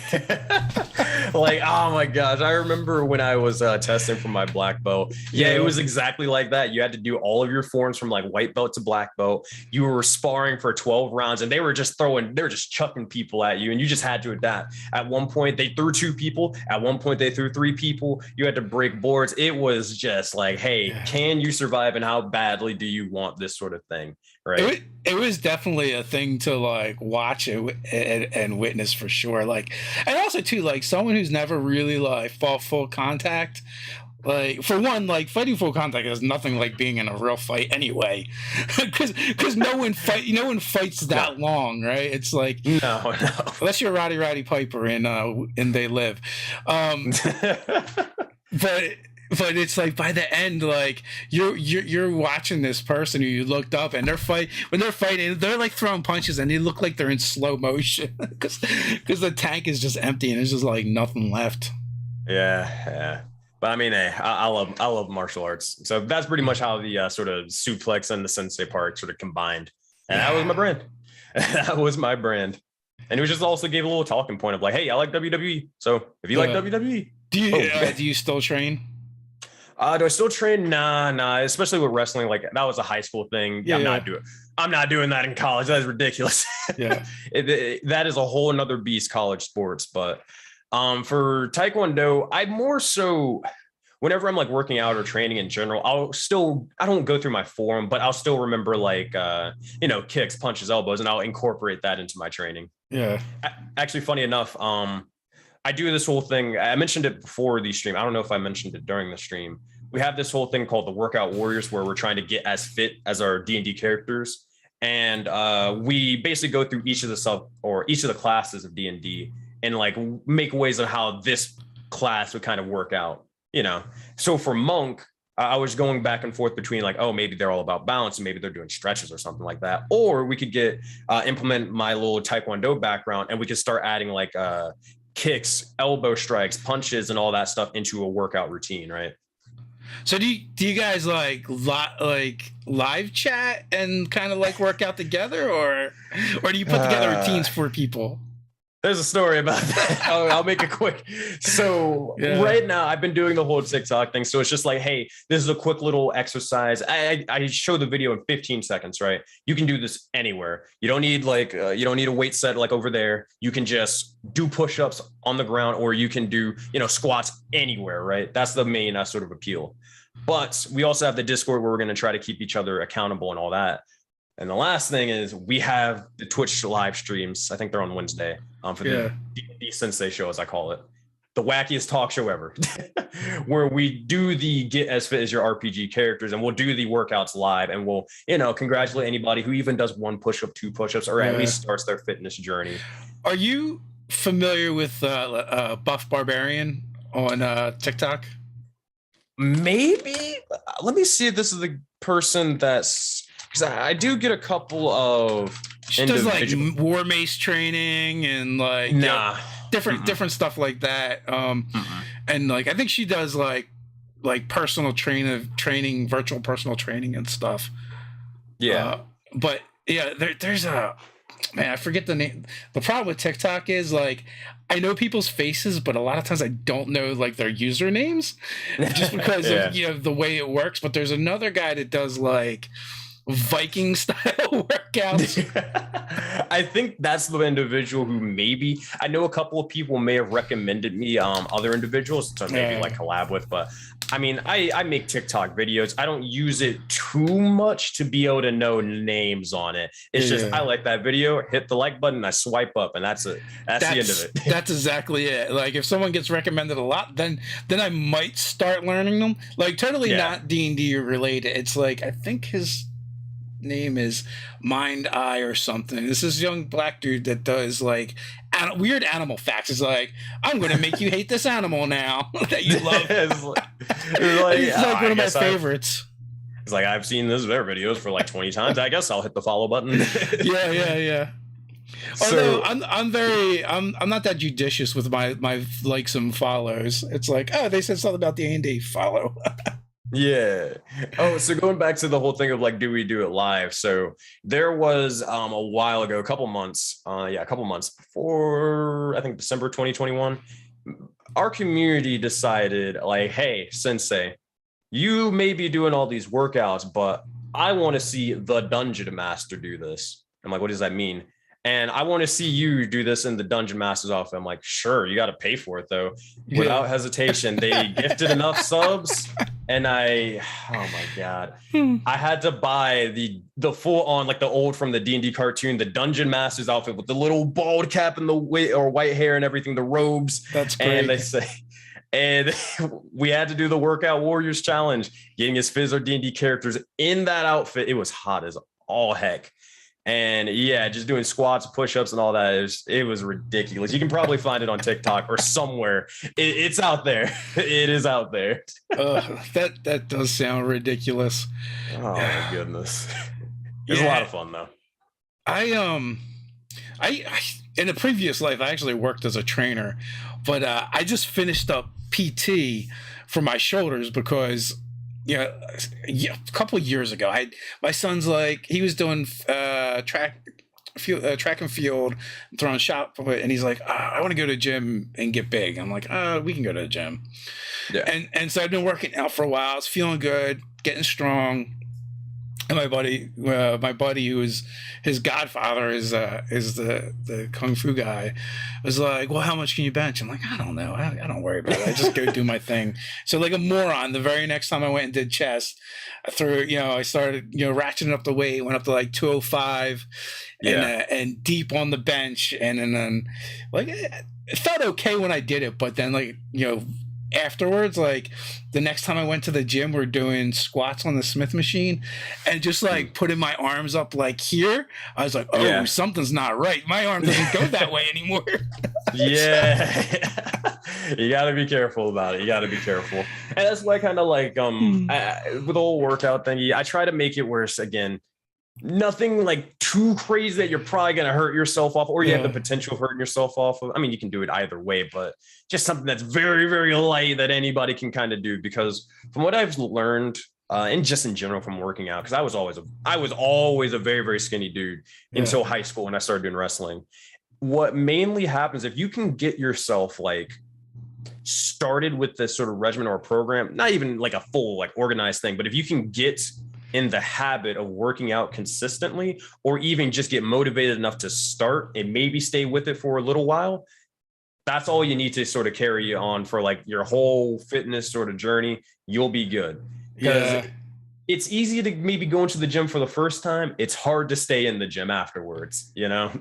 Like, oh my gosh. I remember when I was testing for my black belt. Yeah, it was exactly like that. You had to do all of your forms from like white belt to black belt. You were sparring for 12 rounds, and they were just chucking people at you, and you just had to adapt. At one point, they threw 2 people. At one point, they threw 3 people. You had to break boards. It was just like, hey, can you survive, and how badly do you want this sort of thing? Right. It was definitely a thing to like watch it and witness for sure. Like, and also too, like, someone who's never really like fought full contact, like, for one, like, fighting full contact is nothing like being in a real fight anyway, because no one fights that long, right? It's like, no, unless you're Roddy Piper and They Live, but it's like, by the end, like, you're watching this person who you looked up, and when they're fighting, they're like throwing punches, and they look like they're in slow motion because the tank is just empty and there's just like nothing left. Yeah. But I mean, hey, I love martial arts, so that's pretty much how the sort of suplex and the sensei part sort of combined, and that was my brand. That was my brand, and it was just also gave a little talking point of like, hey, I like WWE, so if you like WWE, do you still train? Do I still train? Nah. Especially with wrestling, like, that was a high school thing. I'm not doing that in college. That is ridiculous. Yeah, that is a whole another beast, college sports. But for Taekwondo, I more so, whenever I'm like working out or training in general, I don't go through my form, but I'll still remember like kicks, punches, elbows, and I'll incorporate that into my training. Yeah. Actually, funny enough, I do this whole thing. I mentioned it before the stream. I don't know if I mentioned it during the stream. We have this whole thing called the Workout Warriors, where we're trying to get as fit as our D&D characters. And we basically go through each of the classes of D&D and like make ways of how this class would kind of work out, So for Monk, I was going back and forth between like, oh, maybe they're all about balance and maybe they're doing stretches or something like that. Or we could implement my little Taekwondo background, and we could start adding like kicks, elbow strikes, punches, and all that stuff into a workout routine, right? So do you guys like live chat and kind of like work out together, or do you put together routines for people? There's a story about that. I'll make it quick. So right now I've been doing the whole TikTok thing. So it's just like, hey, this is a quick little exercise. I show the video in 15 seconds, right? You can do this anywhere. You don't need you don't need a weight set like over there. You can just do push-ups on the ground, or you can do, squats anywhere, right? That's the main sort of appeal. But we also have the Discord where we're going to try to keep each other accountable and all that. And the last thing is we have the Twitch live streams. I think they're on Wednesday for the Sensei show, as I call it. The wackiest talk show ever, where we do the get as fit as your RPG characters, and we'll do the workouts live, and we'll, congratulate anybody who even does 1 push-up, 2 push-ups, or at least starts their fitness journey. Are you familiar with Buff Barbarian on TikTok? Maybe. Let me see if this is the person that's... Because I do get a couple of... She does like war mace training and like different stuff like that. And like I think she does like personal training, virtual personal training and stuff. Yeah. But yeah, there's a man, I forget the name. The problem with TikTok is like I know people's faces, but a lot of times I don't know like their usernames just because of the way it works. But there's another guy that does like Viking style workouts. I think that's the individual who maybe I know a couple of people may have recommended me other individuals to maybe like collab with, but I mean I make TikTok videos. I don't use it too much to be able to know names on it. It's just I like that video, hit the like button, I swipe up, and that's it. That's the end of it. That's exactly it. Like if someone gets recommended a lot, then I might start learning them. Like totally not D&D related. It's like I think his name is Mind Eye or something. This is young black dude that does like weird animal facts. It's like, I'm going to make you hate this animal now that you love. It's like one of my favorites. It's like, I've seen their videos for like 20 times. I guess I'll hit the follow button. Yeah. Although I'm not that judicious with my likes and follows. It's like, oh, they said something about the A&D, follow. Yeah. Oh, so going back to the whole thing of like, do we do it live? So there was a while ago, a couple months before, I think December 2021, our community decided like, hey, Sensei, you may be doing all these workouts, but I want to see the Dungeon Master do this. I'm like, what does that mean? And I want to see you do this in the Dungeon Master's office. I'm like, sure, you got to pay for it though. Without hesitation, they gifted enough subs, and oh my god, I had to buy the full on like the old from the D&D cartoon, the Dungeon Master's outfit with the little bald cap and the white hair and everything, the robes. That's great. And they say, and we had to do the Workout Warriors challenge, getting as fit as our D&D characters in that outfit. It was hot as all heck. And yeah, just doing squats, push-ups, and all that. It was ridiculous. You can probably find it on TikTok or somewhere. It's out there. It is out there. That does sound ridiculous. Oh my goodness. It's a lot of fun though. I in a previous life I actually worked as a trainer, but I just finished up PT for my shoulders because a couple of years ago, my son's like, he was doing track and field, throwing shot put, and he's like, I want to go to the gym and get big. I'm like, we can go to the gym. Yeah. And so I've been working out for a while. I was feeling good, getting strong. And my buddy, who is his godfather, is the kung fu guy, was like, "Well, how much can you bench?" I'm like, "I don't know. I don't worry about it. I just go do my thing." So, like a moron, the very next time I went and did chest, I started ratcheting up the weight, went up to like 205, and deep on the bench, and then like it felt okay when I did it, but then afterwards, like the next time I went to the gym, we're doing squats on the Smith machine, and just like putting my arms up like here, I was like, something's not right. My arm doesn't go that way anymore. Yeah. You got to be careful about it. You got to be careful. And that's why kind of like with the whole workout thing, I try to make it worse again. Nothing like too crazy that you're probably going to hurt yourself off, or you have the Yeah. potential of hurting yourself off of. I mean, you can do it either way, but just something that's very, very light that anybody can kind of do. Because from what I've learned, and just in general from working out, because I was always a very, very skinny dude Yeah. until high school when I started doing wrestling. What mainly happens if you can get yourself like started with this sort of regimen or program, not even like a full like organized thing, but if you can get in the habit of working out consistently, or even just get motivated enough to start and maybe stay with it for a little while, that's all you need to sort of carry you on for like your whole fitness sort of journey. You'll be good. Because Yeah. it's easy to maybe go into the gym for the first time. It's hard to stay in the gym afterwards, you know?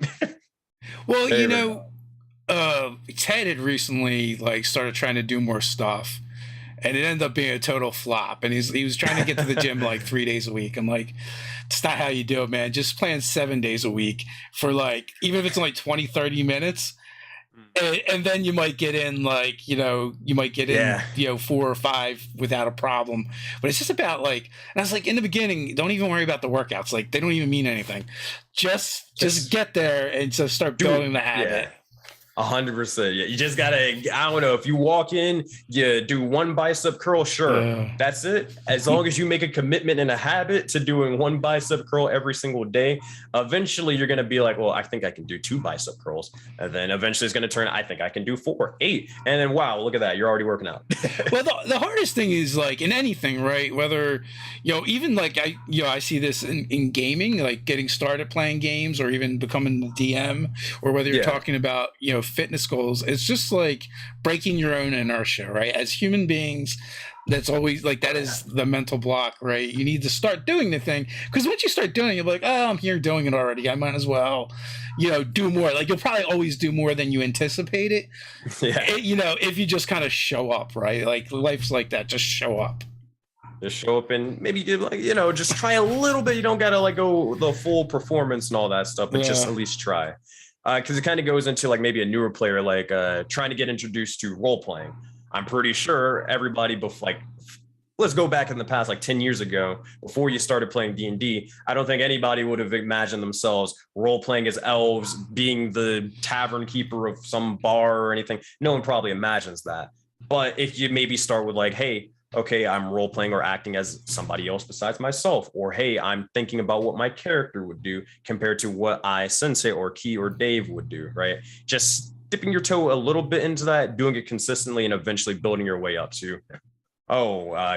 Well, Very, very hard. Ted had recently like started trying to do more stuff, and it ended up being a total flop. And he was trying to get to the gym like 3 days a week. I'm like, it's not how you do it, man. Just plan 7 days a week for like, even if it's only 20, 30 minutes. And then you might get in like, you might get in, Yeah. 4 or 5 without a problem. But it's just about like, and I was like, in the beginning, don't even worry about the workouts. Like they don't even mean anything. Just get there and just start building the habit. Yeah. 100%. Yeah, you just gotta. I don't know. If you walk in, you do one bicep curl. Sure, that's it. As long as you make a commitment and a habit to doing one bicep curl every single day, eventually you're gonna be like, well, I think I can do 2 bicep curls, and then eventually it's gonna turn. I think I can do 4, 8, and then wow, look at that, you're already working out. Well, the hardest thing is like in anything, right? Whether even like I see this in gaming, like getting started playing games, or even becoming the DM, or whether you're Yeah. talking about fitness goals. It's just like breaking your own inertia, right? As human beings, that's always like that is the mental block, right? You need to start doing the thing, because once you start doing it, you're like, oh, I'm here doing it already. I might as well, do more. Like you'll probably always do more than you anticipate it. Yeah. If you just kind of show up, right? Like life's like that. Just show up. Just show up and maybe give like just try a little bit. You don't gotta like go the full performance and all that stuff, but just Yeah. at least try. Because it kind of goes into like maybe a newer player like trying to get introduced to role playing. I'm pretty sure everybody like let's go back in the past like 10 years ago before you started playing D&D. I don't think anybody would have imagined themselves role playing as elves, being the tavern keeper of some bar or anything. No one probably imagines that. But if you maybe start with like, hey, okay, I'm role playing or acting as somebody else besides myself, or hey, I'm thinking about what my character would do compared to what I, Sensei or Key or Dave would do, right? Just dipping your toe a little bit into that, doing it consistently, and eventually building your way up to,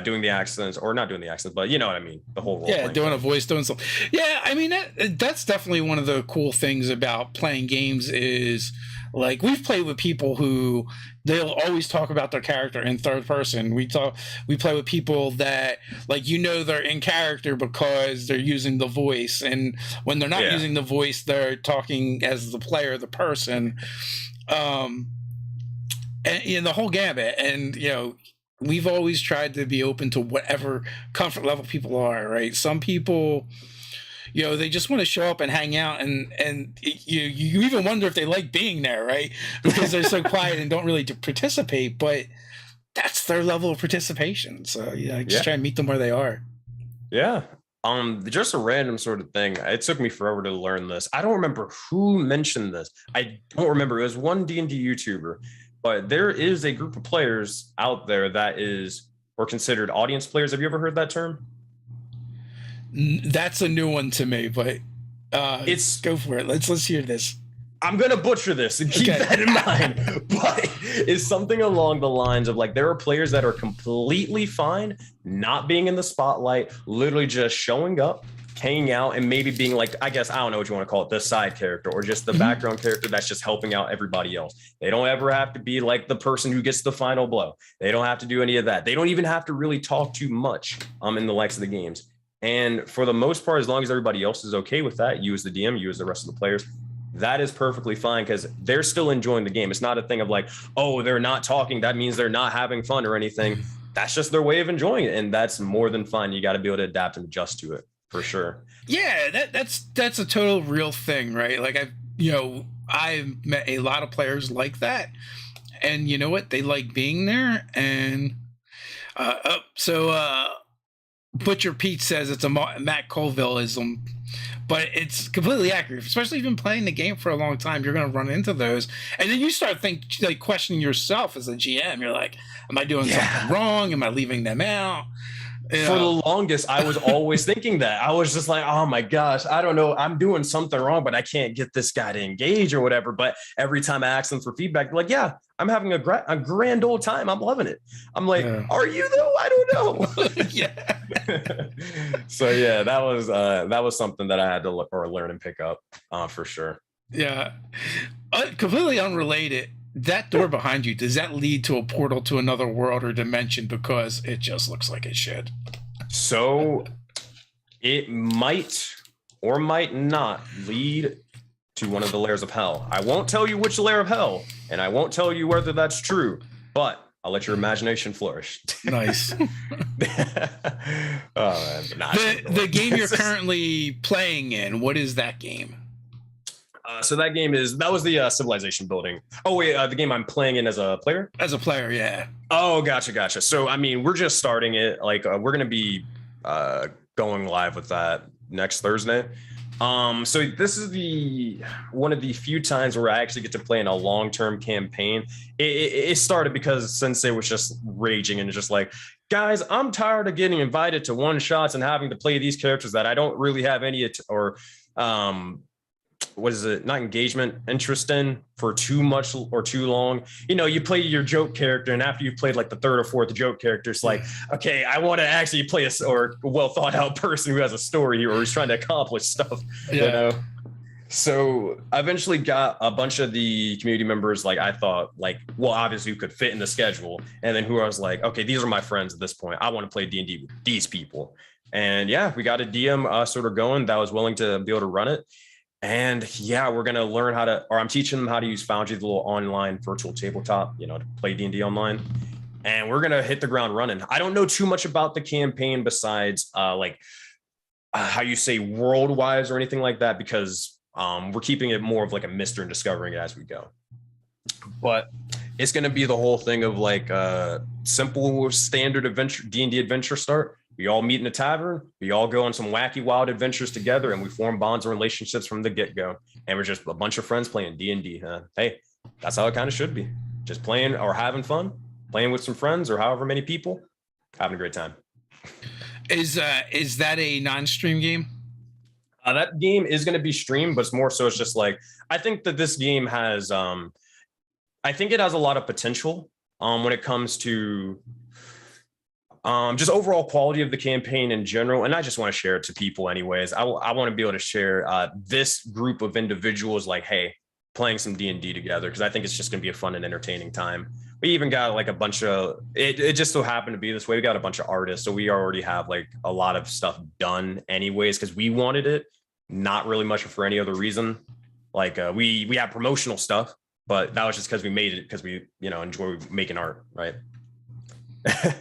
doing the accents, or not doing the accents, but you know what I mean, the whole role. Yeah, doing thing. a voice, doing something. Yeah, I mean that's definitely one of the cool things about playing games is like we've played with people who they'll always talk about their character in third person. We play with people that like they're in character because they're using the voice, and when they're not using the voice, they're talking as the player, the person. And the whole gamut, and we've always tried to be open to whatever comfort level people are, right? Some people, they just want to show up and hang out, and you even wonder if they like being there, right? Because they're so quiet and don't really participate, but that's their level of participation. So just try and meet them where they are. Yeah. Just a random sort of thing. It took me forever to learn this. I don't remember who mentioned this. I don't remember. It was one D&D YouTuber, but there is a group of players out there that or considered audience players. Have you ever heard that term? That's a new one to me, but go for it. Let's hear this. I'm going to butcher this and keep that in mind, but it's something along the lines of like, there are players that are completely fine not being in the spotlight, literally just showing up, hanging out, and maybe being like, I guess, I don't know what you want to call it, the side character or just the background character that's just helping out everybody else. They don't ever have to be like the person who gets the final blow. They don't have to do any of that. They don't even have to really talk too much in the likes of the games. And for the most part, as long as everybody else is okay with that, you as the DM, you as the rest of the players, that is perfectly fine because they're still enjoying the game. It's not a thing of like, oh, they're not talking, that means they're not having fun or anything. That's just their way of enjoying it. And that's more than fun. You got to be able to adapt and adjust to it for sure. Yeah, that's a total real thing, right? Like I've met a lot of players like that. And you know what? They like being there. And Butcher Pete says it's a Matt Colvilleism, but it's completely accurate. Especially if you've been playing the game for a long time, you're going to run into those, and then you start questioning yourself as a GM. You're like, "Am I doing something wrong? Am I leaving them out?" For the longest, I was always thinking that. I was just like, oh my gosh, I don't know. I'm doing something wrong, but I can't get this guy to engage or whatever. But every time I ask them for feedback, they're like, yeah, I'm having a grand old time. I'm loving it. I'm like, are you though? I don't know. Yeah. So yeah, that was something that I had to look or learn and pick up for sure. Yeah. Completely unrelated. That door behind you, does that lead to a portal to another world or dimension? Because it just looks like it should. So it might or might not lead to one of the layers of hell. I won't tell you which layer of hell, and I won't tell you whether that's true, but I'll let your imagination flourish. Nice. The game you're currently playing in, what is that game? So that was the civilization building. Oh wait, the game I'm playing in as a player? As a player, yeah. Oh, gotcha. So I mean, we're just starting it. Like we're gonna be going live with that next Thursday. So this is one of the few times where I actually get to play in a long-term campaign. It started because Sensei was just raging and just like, guys, I'm tired of getting invited to one shots and having to play these characters that I don't really have any what is it, not engagement, interest in for too much or too long. You know, you play your joke character, and after you've played like the third or fourth joke character, it's like, okay, I want to actually play a well thought out person who has a story or who's trying to accomplish stuff. You know. So I eventually got a bunch of the community members, like I thought, like, well, obviously who could fit in the schedule, and then who I was like, okay, these are my friends at this point. I want to play D&D with these people, and yeah, we got a DM sort of going that was willing to be able to run it. And yeah, we're going to learn I'm teaching them how to use Foundry, the little online virtual tabletop, to play D&D online. And we're going to hit the ground running. I don't know too much about the campaign besides how you say world-wise or anything like that, because we're keeping it more of like a mystery and discovering it as we go. But it's going to be the whole thing of like a simple standard adventure, D&D adventure start. We all meet in a tavern. We all go on some wacky, wild adventures together, and we form bonds and relationships from the get-go. And we're just a bunch of friends playing D&D. Hey, that's how it kind of should be. Just playing or having fun, playing with some friends or however many people, having a great time. Is that a non-stream game? That game is going to be streamed, but it's more so it's just like, I think that this game has, I think it has a lot of potential when it comes to just overall quality of the campaign in general. And I just want to share it to people anyways. I want to be able to share this group of individuals like, hey, playing some D&D together, because I think it's just going to be a fun and entertaining time. We even got like a bunch of, it just so happened to be this way. We got a bunch of artists. So we already have like a lot of stuff done anyways, because we wanted it, not really much for any other reason. Like we have promotional stuff, but that was just because we made it because we, enjoy making art, right?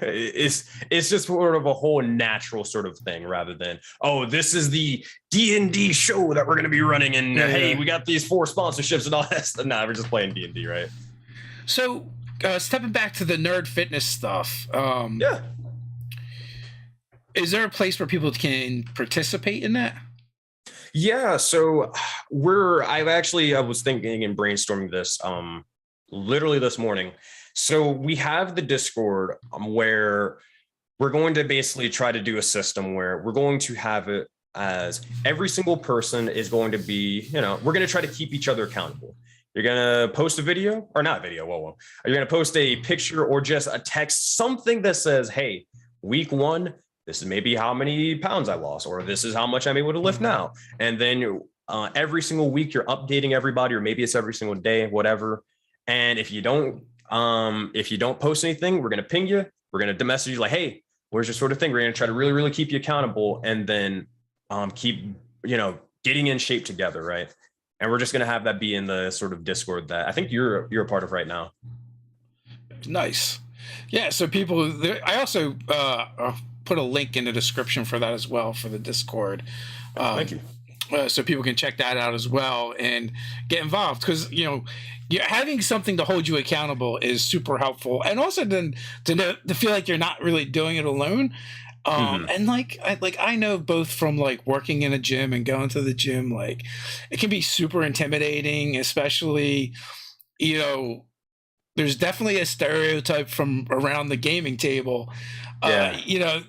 It's just sort of a whole natural sort of thing rather than, oh, this is the D&D show that we're going to be running and hey, we got these 4 sponsorships and all that stuff. Nah, we're just playing D&D, right? So stepping back to the nerd fitness stuff, is there a place where people can participate in that? Yeah, so I was thinking and brainstorming this literally this morning. So we have the Discord where we're going to basically try to do a system where we're going to have it as every single person is going to be, we're going to try to keep each other accountable. You're going to post a video or not video. Whoa. You're going to post a picture or just a text, something that says, hey, week 1, this is maybe how many pounds I lost, or this is how much I'm able to lift now. And then every single week you're updating everybody, or maybe it's every single day, whatever. And if you don't post anything, we're going to ping you. We're going to message you like, hey, where's your sort of thing? We're going to try to really, really keep you accountable and then keep, getting in shape together. Right. And we're just going to have that be in the sort of Discord that I think you're a part of right now. Nice. Yeah. So I also put a link in the description for that as well for the Discord. Thank you. So people can check that out as well and get involved, because having something to hold you accountable is super helpful, and also then to feel like you're not really doing it alone. And I know both from like working in a gym and going to the gym, like it can be super intimidating, especially, you know, there's definitely a stereotype from around the gaming table. Yeah. You know,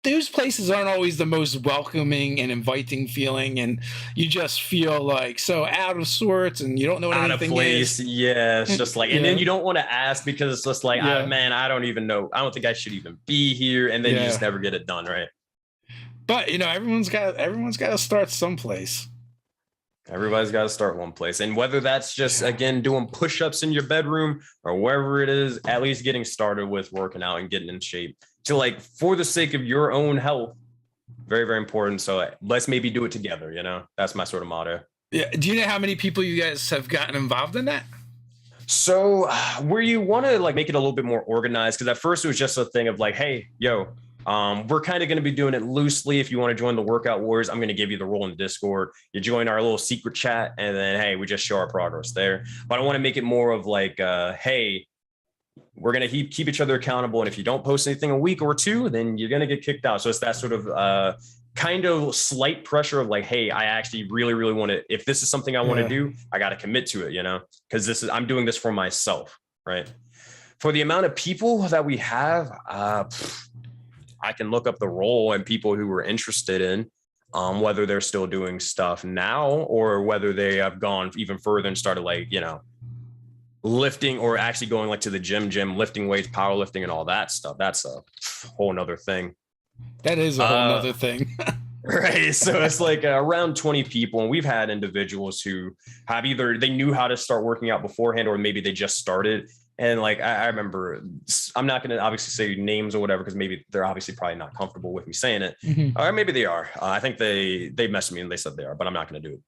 those places aren't always the most welcoming and inviting feeling, and you just feel like so out of sorts, and you don't know what Out of anything place. is. Yeah. It's just like, and then Yeah, you don't want to ask because it's just like, yeah, man, I don't even know. I don't think I should even be here. And then you just yeah. never get it done, right? But you know, everyone's got to start someplace. Everybody's got to start one place. And whether that's just, again, doing push ups in your bedroom or wherever it is, at least getting started with working out and getting in shape to like for the sake of your own health. Very, very important. So let's maybe do it together. That's my sort of motto. Yeah. Do you know how many people you guys have gotten involved in that? So where you want to like make it a little bit more organized, because at first it was just a thing of like, hey, yo, we're kind of going to be doing it loosely. If you want to join the Workout Warriors, I'm going to give you the role in Discord. You join our little secret chat, and then hey, we just show our progress there. But I want to make it more of like, hey, we're going to keep each other accountable, and if you don't post anything a week or two, then you're going to get kicked out. So it's that sort of kind of slight pressure of like, hey, I actually really, really want to. If this is something I want to do, I got to commit to it, because I'm doing this for myself, right? For the amount of people that we have, I can look up the role and people who were interested in whether they're still doing stuff now or whether they have gone even further and started like, lifting or actually going like to the gym, lifting weights, powerlifting and all that stuff. That's a whole nother thing. That is a whole nother thing. Right. So it's like around 20 people. And we've had individuals who have either they knew how to start working out beforehand or maybe they just started. And like, I remember, I'm not going to obviously say names or whatever, because maybe they're obviously probably not comfortable with me saying it. Or maybe they are. I think they messaged me and they said they are, but I'm not going to do it.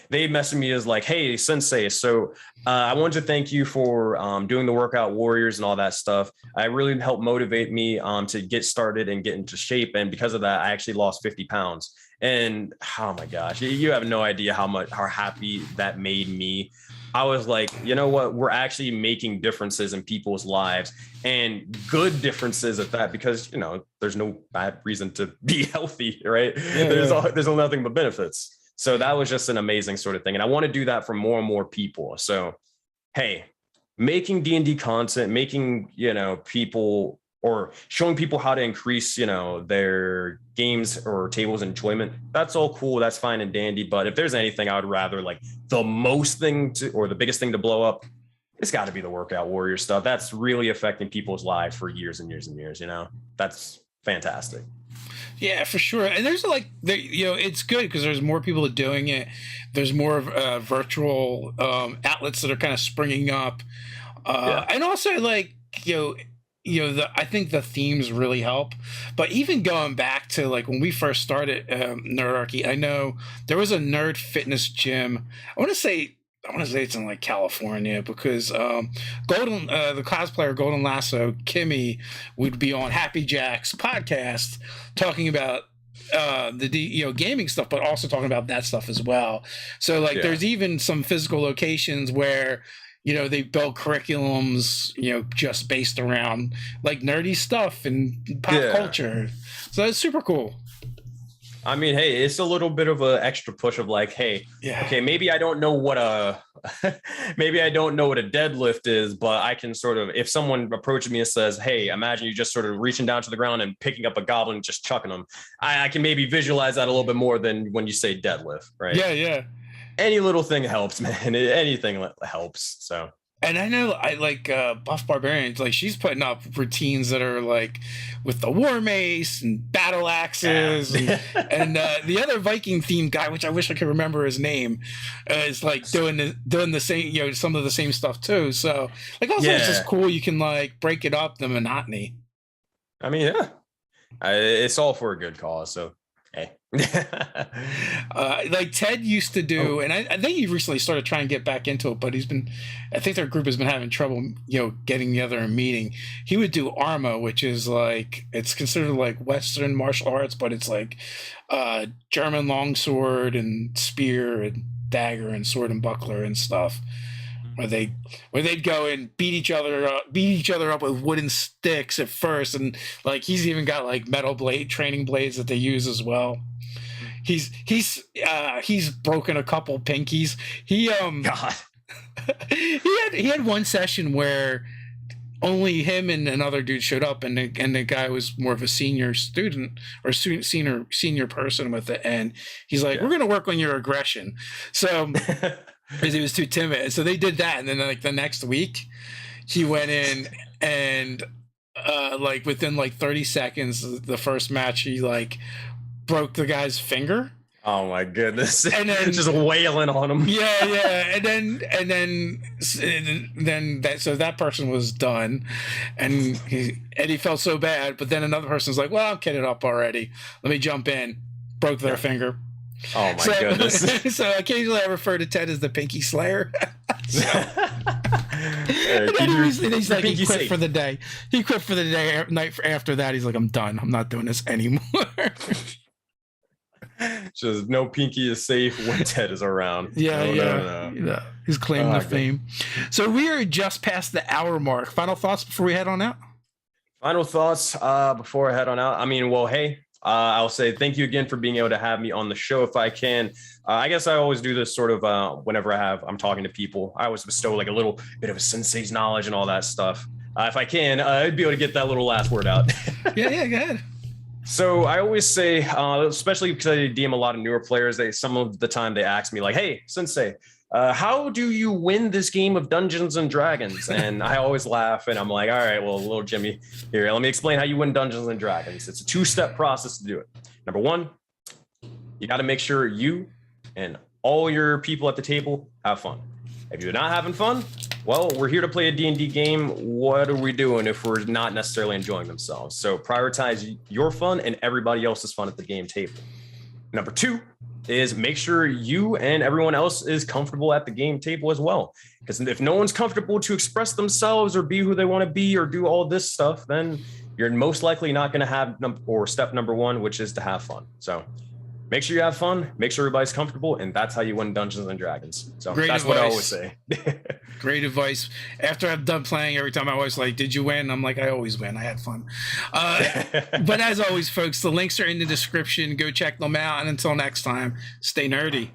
They messaged me as like, hey, Sensei. So I wanted to thank you for doing the Workout Warriors and all that stuff. I really helped motivate me to get started and get into shape. And because of that, I actually lost 50 pounds. And oh my gosh, you have no idea how happy that made me. I was like, you know what? We're actually making differences in people's lives and good differences at that, because, there's no bad reason to be healthy, right? Yeah, there's nothing but benefits. So that was just an amazing sort of thing. And I want to do that for more and more people. So, hey, making D&D content, making, people or showing people how to increase, their games or tables enjoyment. That's all cool. That's fine and dandy. But if there's anything I would rather like the biggest thing to blow up, it's got to be the Workout Warrior stuff. That's really affecting people's lives for years and years and years. That's fantastic. Yeah, for sure. And there's it's good because there's more people doing it. There's more virtual outlets that are kind of springing up. And also I think the themes really help. But even going back to like when we first started Nerdarchy, I know there was a nerd fitness gym. I want to say it's in like California, because the cosplayer Golden Lasso, Kimmy, would be on Happy Jack's podcast talking about gaming stuff, but also talking about that stuff as well. So like there's even some physical locations where they build curriculums just based around like nerdy stuff and pop culture. So it's super cool. I mean, hey, it's a little bit of an extra push of like, hey, okay, maybe I don't know what a deadlift is, but I can sort of, if someone approaches me and says, hey, imagine you just sort of reaching down to the ground and picking up a goblin and just chucking them. I can maybe visualize that a little bit more than when you say deadlift, right? Yeah. Any little thing helps, man. Anything helps. So. And I know I like Buff Barbarians, like she's putting up routines that are like with the war mace and battle axes and the other Viking themed guy, which I wish I could remember his name, is like doing the same, some of the same stuff too. So like also it's just cool. You can like break it up, the monotony. I mean, it's all for a good cause. So. Hey. Like Ted used to do, and I think he recently started trying to get back into it, but I think their group has been having trouble, getting together and meeting. He would do Arma, which is like, it's considered like Western martial arts, but it's like German longsword and spear and dagger and sword and buckler and stuff. where they'd go and beat each other up with wooden sticks at first, and like he's even got like metal training blades that they use as well. He's broken a couple pinkies. God. he had one session where only him and another dude showed up, and the guy was more of a senior student or senior person with it, and he's like, we're gonna work on your aggression, so because he was too timid. So they did that, and then like the next week he went in and like within like 30 seconds the first match he like broke the guy's finger. Oh my goodness! And then just wailing on him. Yeah, and then that person was done, and he felt so bad. But then another person's like, "Well, I'm kidding up already. Let me jump in." Broke their finger. Oh my goodness! So occasionally I refer to Ted as the Pinky Slayer. He's like, he quit for the day. He quit for the day. Night after that, he's like, "I'm done. I'm not doing this anymore." Just no pinky is safe when Ted is around. No. He's claiming the fame. So we are just past the hour mark. Final thoughts before we head on out? Final thoughts before I head on out. I mean, well, hey, I'll say thank you again for being able to have me on the show. If I can, I guess I always do this sort of whenever I'm talking to people. I always bestow like a little bit of a sensei's knowledge and all that stuff. If I can, I'd be able to get that little last word out. Yeah, go ahead. So I always say, especially because I DM a lot of newer players, some of the time they ask me like, "Hey, Sensei, how do you win this game of Dungeons and Dragons?" And I always laugh and I'm like, "All right, well, little Jimmy, here, let me explain how you win Dungeons and Dragons. It's a 2-step process to do it. Number one, you got to make sure you and all your people at the table have fun. If you're not having fun, well, we're here to play a D&D game. What are we doing if we're not necessarily enjoying themselves? So prioritize your fun and everybody else's fun at the game table. Number two is make sure you and everyone else is comfortable at the game table as well. Because if no one's comfortable to express themselves or be who they want to be or do all this stuff, then you're most likely not going to have step number one, which is to have fun. So make sure you have fun, make sure everybody's comfortable, and that's how you win Dungeons and Dragons. So Great that's advice. what I always say. Great advice. After I'm done playing, every time I always like, "Did you win?" I'm like, "I always win. I had fun." But as always, folks, the links are in the description. Go check them out. And until next time, stay nerdy.